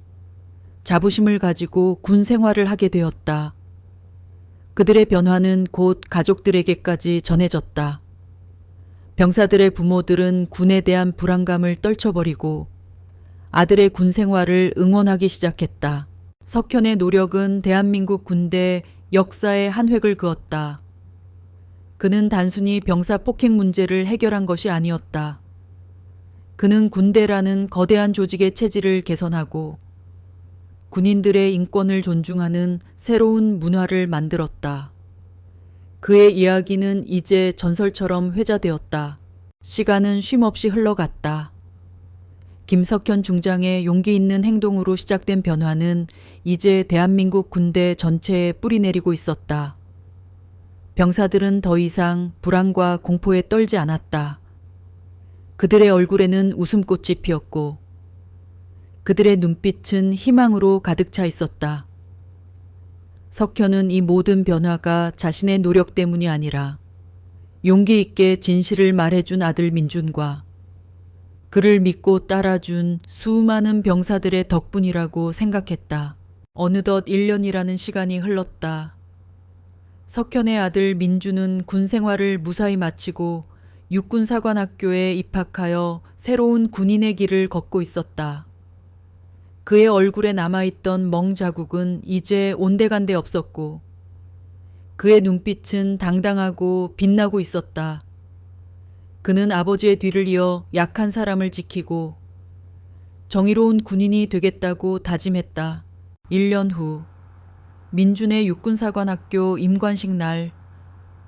자부심을 가지고 군 생활을 하게 되었다. 그들의 변화는 곧 가족들에게까지 전해졌다. 병사들의 부모들은 군에 대한 불안감을 떨쳐버리고 아들의 군 생활을 응원하기 시작했다. 석현의 노력은 대한민국 군대 역사의 한 획을 그었다. 그는 단순히 병사 폭행 문제를 해결한 것이 아니었다. 그는 군대라는 거대한 조직의 체질을 개선하고 군인들의 인권을 존중하는 새로운 문화를 만들었다. 그의 이야기는 이제 전설처럼 회자되었다. 시간은 쉼없이 흘러갔다. 김석현 중장의 용기 있는 행동으로 시작된 변화는 이제 대한민국 군대 전체에 뿌리내리고 있었다. 병사들은 더 이상 불안과 공포에 떨지 않았다. 그들의 얼굴에는 웃음꽃이 피었고 그들의 눈빛은 희망으로 가득 차 있었다. 석현은 이 모든 변화가 자신의 노력 때문이 아니라 용기 있게 진실을 말해준 아들 민준과 그를 믿고 따라준 수많은 병사들의 덕분이라고 생각했다. 어느덧 1년이라는 시간이 흘렀다. 석현의 아들 민준은 군 생활을 무사히 마치고 육군사관학교에 입학하여 새로운 군인의 길을 걷고 있었다. 그의 얼굴에 남아있던 멍 자국은 이제 온데간데 없었고 그의 눈빛은 당당하고 빛나고 있었다. 그는 아버지의 뒤를 이어 약한 사람을 지키고 정의로운 군인이 되겠다고 다짐했다. 1년 후 민준의 육군사관학교 임관식 날,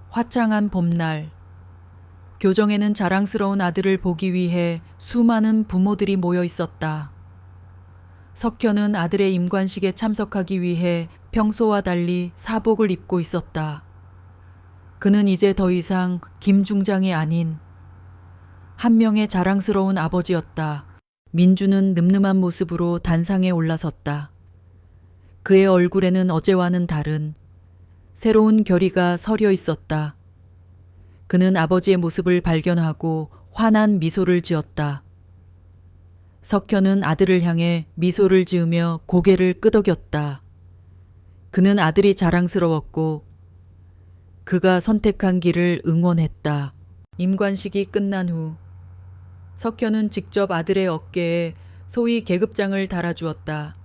화창한 봄날, 교정에는 자랑스러운 아들을 보기 위해 수많은 부모들이 모여 있었다. 석현은 아들의 임관식에 참석하기 위해 평소와 달리 사복을 입고 있었다. 그는 이제 더 이상 김 중장이 아닌 한 명의 자랑스러운 아버지였다. 민주는 늠름한 모습으로 단상에 올라섰다. 그의 얼굴에는 어제와는 다른 새로운 결의가 서려 있었다. 그는 아버지의 모습을 발견하고 환한 미소를 지었다. 석현은 아들을 향해 미소를 지으며 고개를 끄덕였다. 그는 아들이 자랑스러웠고 그가 선택한 길을 응원했다. 임관식이 끝난 후 석현은 직접 아들의 어깨에 소위 계급장을 달아주었다.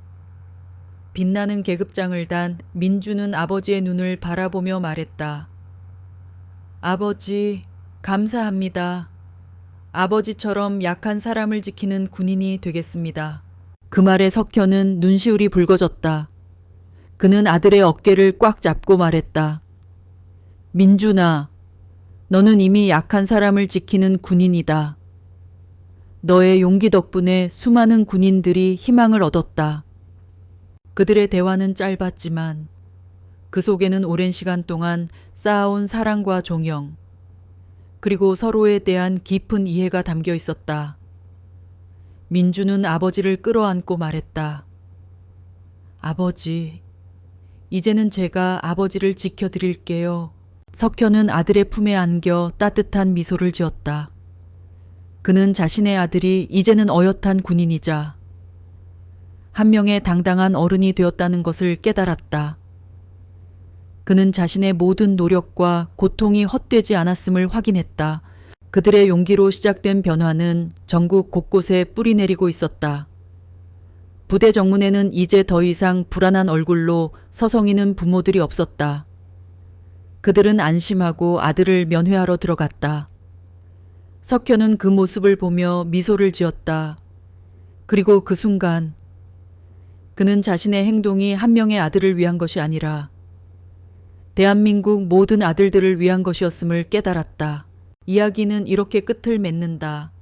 빛나는 계급장을 단 민주는 아버지의 눈을 바라보며 말했다. 아버지, 감사합니다. 아버지처럼 약한 사람을 지키는 군인이 되겠습니다. 그 말에 석현은 눈시울이 붉어졌다. 그는 아들의 어깨를 꽉 잡고 말했다. 민준아, 너는 이미 약한 사람을 지키는 군인이다. 너의 용기 덕분에 수많은 군인들이 희망을 얻었다. 그들의 대화는 짧았지만 그 속에는 오랜 시간 동안 쌓아온 사랑과 존경, 그리고 서로에 대한 깊은 이해가 담겨 있었다. 민주는 아버지를 끌어안고 말했다. 아버지, 이제는 제가 아버지를 지켜드릴게요. 석현은 아들의 품에 안겨 따뜻한 미소를 지었다. 그는 자신의 아들이 이제는 어엿한 군인이자 한 명의 당당한 어른이 되었다는 것을 깨달았다. 그는 자신의 모든 노력과 고통이 헛되지 않았음을 확인했다. 그들의 용기로 시작된 변화는 전국 곳곳에 뿌리내리고 있었다. 부대 정문에는 이제 더 이상 불안한 얼굴로 서성이는 부모들이 없었다. 그들은 안심하고 아들을 면회하러 들어갔다. 석현은 그 모습을 보며 미소를 지었다. 그리고 그 순간 그는 자신의 행동이 한 명의 아들을 위한 것이 아니라 대한민국 모든 아들들을 위한 것이었음을 깨달았다. 이야기는 이렇게 끝을 맺는다.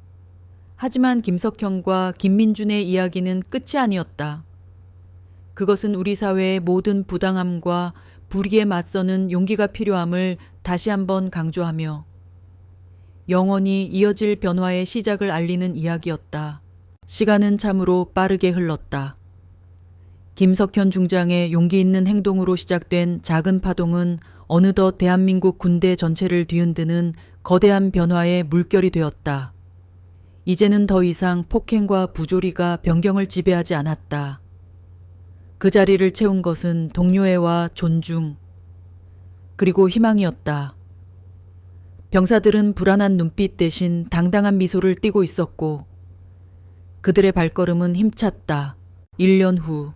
하지만 김석현과 김민준의 이야기는 끝이 아니었다. 그것은 우리 사회의 모든 부당함과 불의에 맞서는 용기가 필요함을 다시 한번 강조하며 영원히 이어질 변화의 시작을 알리는 이야기였다. 시간은 참으로 빠르게 흘렀다. 김석현 중장의 용기 있는 행동으로 시작된 작은 파동은 어느덧 대한민국 군대 전체를 뒤흔드는 거대한 변화의 물결이 되었다. 이제는 더 이상 폭행과 부조리가 병경을 지배하지 않았다. 그 자리를 채운 것은 동료애와 존중, 그리고 희망이었다. 병사들은 불안한 눈빛 대신 당당한 미소를 띠고 있었고 그들의 발걸음은 힘찼다. 1년 후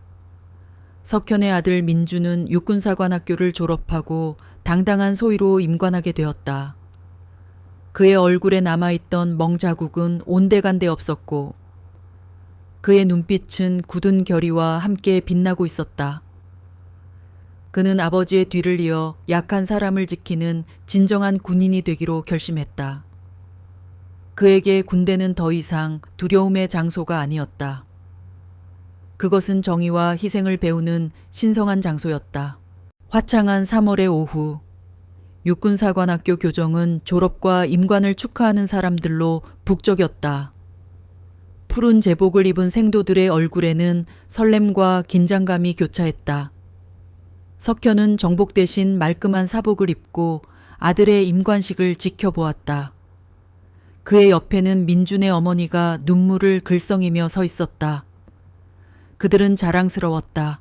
석현의 아들 민주는 육군사관학교를 졸업하고 당당한 소위로 임관하게 되었다. 그의 얼굴에 남아있던 멍자국은 온데간데 없었고 그의 눈빛은 굳은 결의와 함께 빛나고 있었다. 그는 아버지의 뒤를 이어 약한 사람을 지키는 진정한 군인이 되기로 결심했다. 그에게 군대는 더 이상 두려움의 장소가 아니었다. 그것은 정의와 희생을 배우는 신성한 장소였다. 화창한 3월의 오후, 육군사관학교 교정은 졸업과 임관을 축하하는 사람들로 북적였다. 푸른 제복을 입은 생도들의 얼굴에는 설렘과 긴장감이 교차했다. 석현은 정복 대신 말끔한 사복을 입고 아들의 임관식을 지켜보았다. 그의 옆에는 민준의 어머니가 눈물을 글썽이며 서 있었다. 그들은 자랑스러웠다.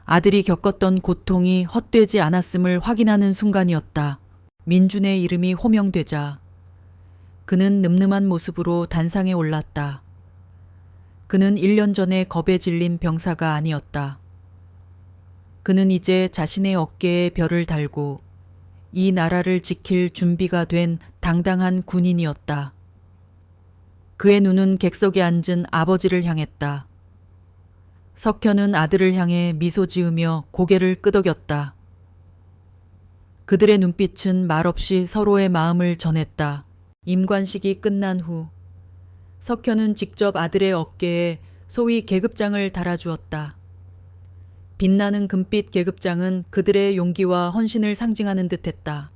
아들이 겪었던 고통이 헛되지 않았음을 확인하는 순간이었다. 민준의 이름이 호명되자 그는 늠름한 모습으로 단상에 올랐다. 그는 1년 전에 겁에 질린 병사가 아니었다. 그는 이제 자신의 어깨에 별을 달고 이 나라를 지킬 준비가 된 당당한 군인이었다. 그의 눈은 객석에 앉은 아버지를 향했다. 석현은 아들을 향해 미소 지으며 고개를 끄덕였다. 그들의 눈빛은 말없이 서로의 마음을 전했다. 임관식이 끝난 후 석현은 직접 아들의 어깨에 소위 계급장을 달아주었다. 빛나는 금빛 계급장은 그들의 용기와 헌신을 상징하는 듯했다.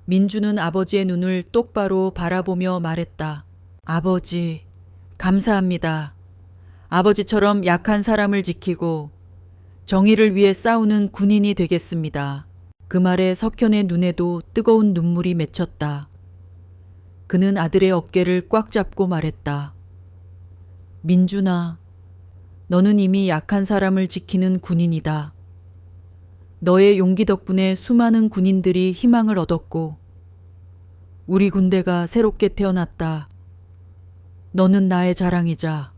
민주는 아버지의 눈을 똑바로 바라보며 말했다. 아버지, 감사합니다. 아버지처럼 약한 사람을 지키고 정의를 위해 싸우는 군인이 되겠습니다. 그 말에 석현의 눈에도 뜨거운 눈물이 맺혔다. 그는 아들의 어깨를 꽉 잡고 말했다. 민준아, 너는 이미 약한 사람을 지키는 군인이다. 너의 용기 덕분에 수많은 군인들이 희망을 얻었고 우리 군대가 새롭게 태어났다. 너는 나의 자랑이자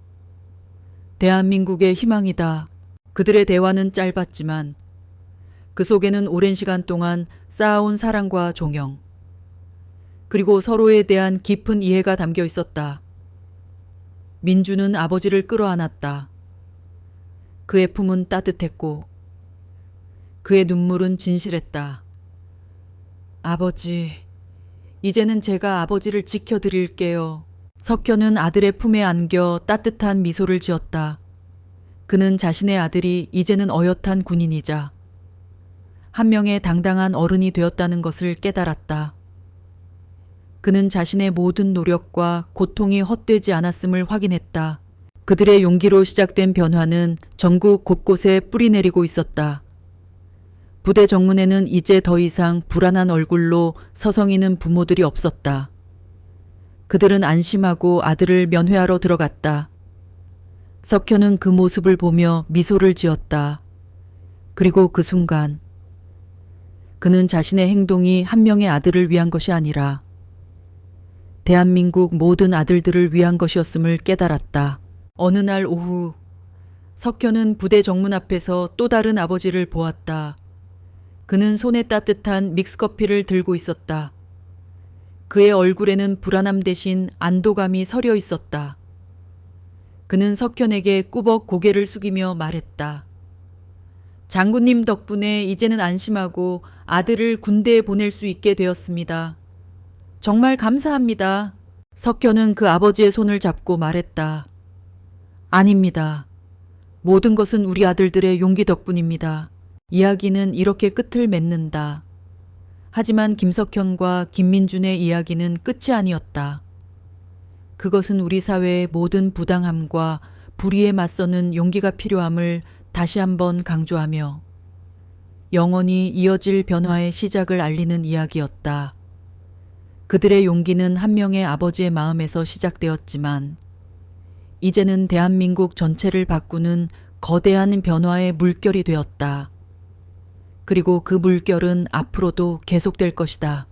대한민국의 희망이다. 그들의 대화는 짧았지만 그 속에는 오랜 시간 동안 쌓아온 사랑과 종영, 그리고 서로에 대한 깊은 이해가 담겨 있었다. 민주는 아버지를 끌어안았다. 그의 품은 따뜻했고 그의 눈물은 진실했다. 아버지, 이제는 제가 아버지를 지켜드릴게요. 석현은 아들의 품에 안겨 따뜻한 미소를 지었다. 그는 자신의 아들이 이제는 어엿한 군인이자 한 명의 당당한 어른이 되었다는 것을 깨달았다. 그는 자신의 모든 노력과 고통이 헛되지 않았음을 확인했다. 그들의 용기로 시작된 변화는 전국 곳곳에 뿌리내리고 있었다. 부대 정문에는 이제 더 이상 불안한 얼굴로 서성이는 부모들이 없었다. 그들은 안심하고 아들을 면회하러 들어갔다. 석현은 그 모습을 보며 미소를 지었다. 그리고 그 순간 그는 자신의 행동이 한 명의 아들을 위한 것이 아니라 대한민국 모든 아들들을 위한 것이었음을 깨달았다. 어느 날 오후 석현은 부대 정문 앞에서 또 다른 아버지를 보았다. 그는 손에 따뜻한 믹스커피를 들고 있었다. 그의 얼굴에는 불안함 대신 안도감이 서려 있었다. 그는 석현에게 꾸벅 고개를 숙이며 말했다. 장군님 덕분에 이제는 안심하고 아들을 군대에 보낼 수 있게 되었습니다. 정말 감사합니다. 석현은 그 아버지의 손을 잡고 말했다. 아닙니다. 모든 것은 우리 아들들의 용기 덕분입니다. 이야기는 이렇게 끝을 맺는다. 하지만 김석현과 김민준의 이야기는 끝이 아니었다. 그것은 우리 사회의 모든 부당함과 불의에 맞서는 용기가 필요함을 다시 한번 강조하며 영원히 이어질 변화의 시작을 알리는 이야기였다. 그들의 용기는 한 명의 아버지의 마음에서 시작되었지만 이제는 대한민국 전체를 바꾸는 거대한 변화의 물결이 되었다. 그리고 그 물결은 앞으로도 계속될 것이다.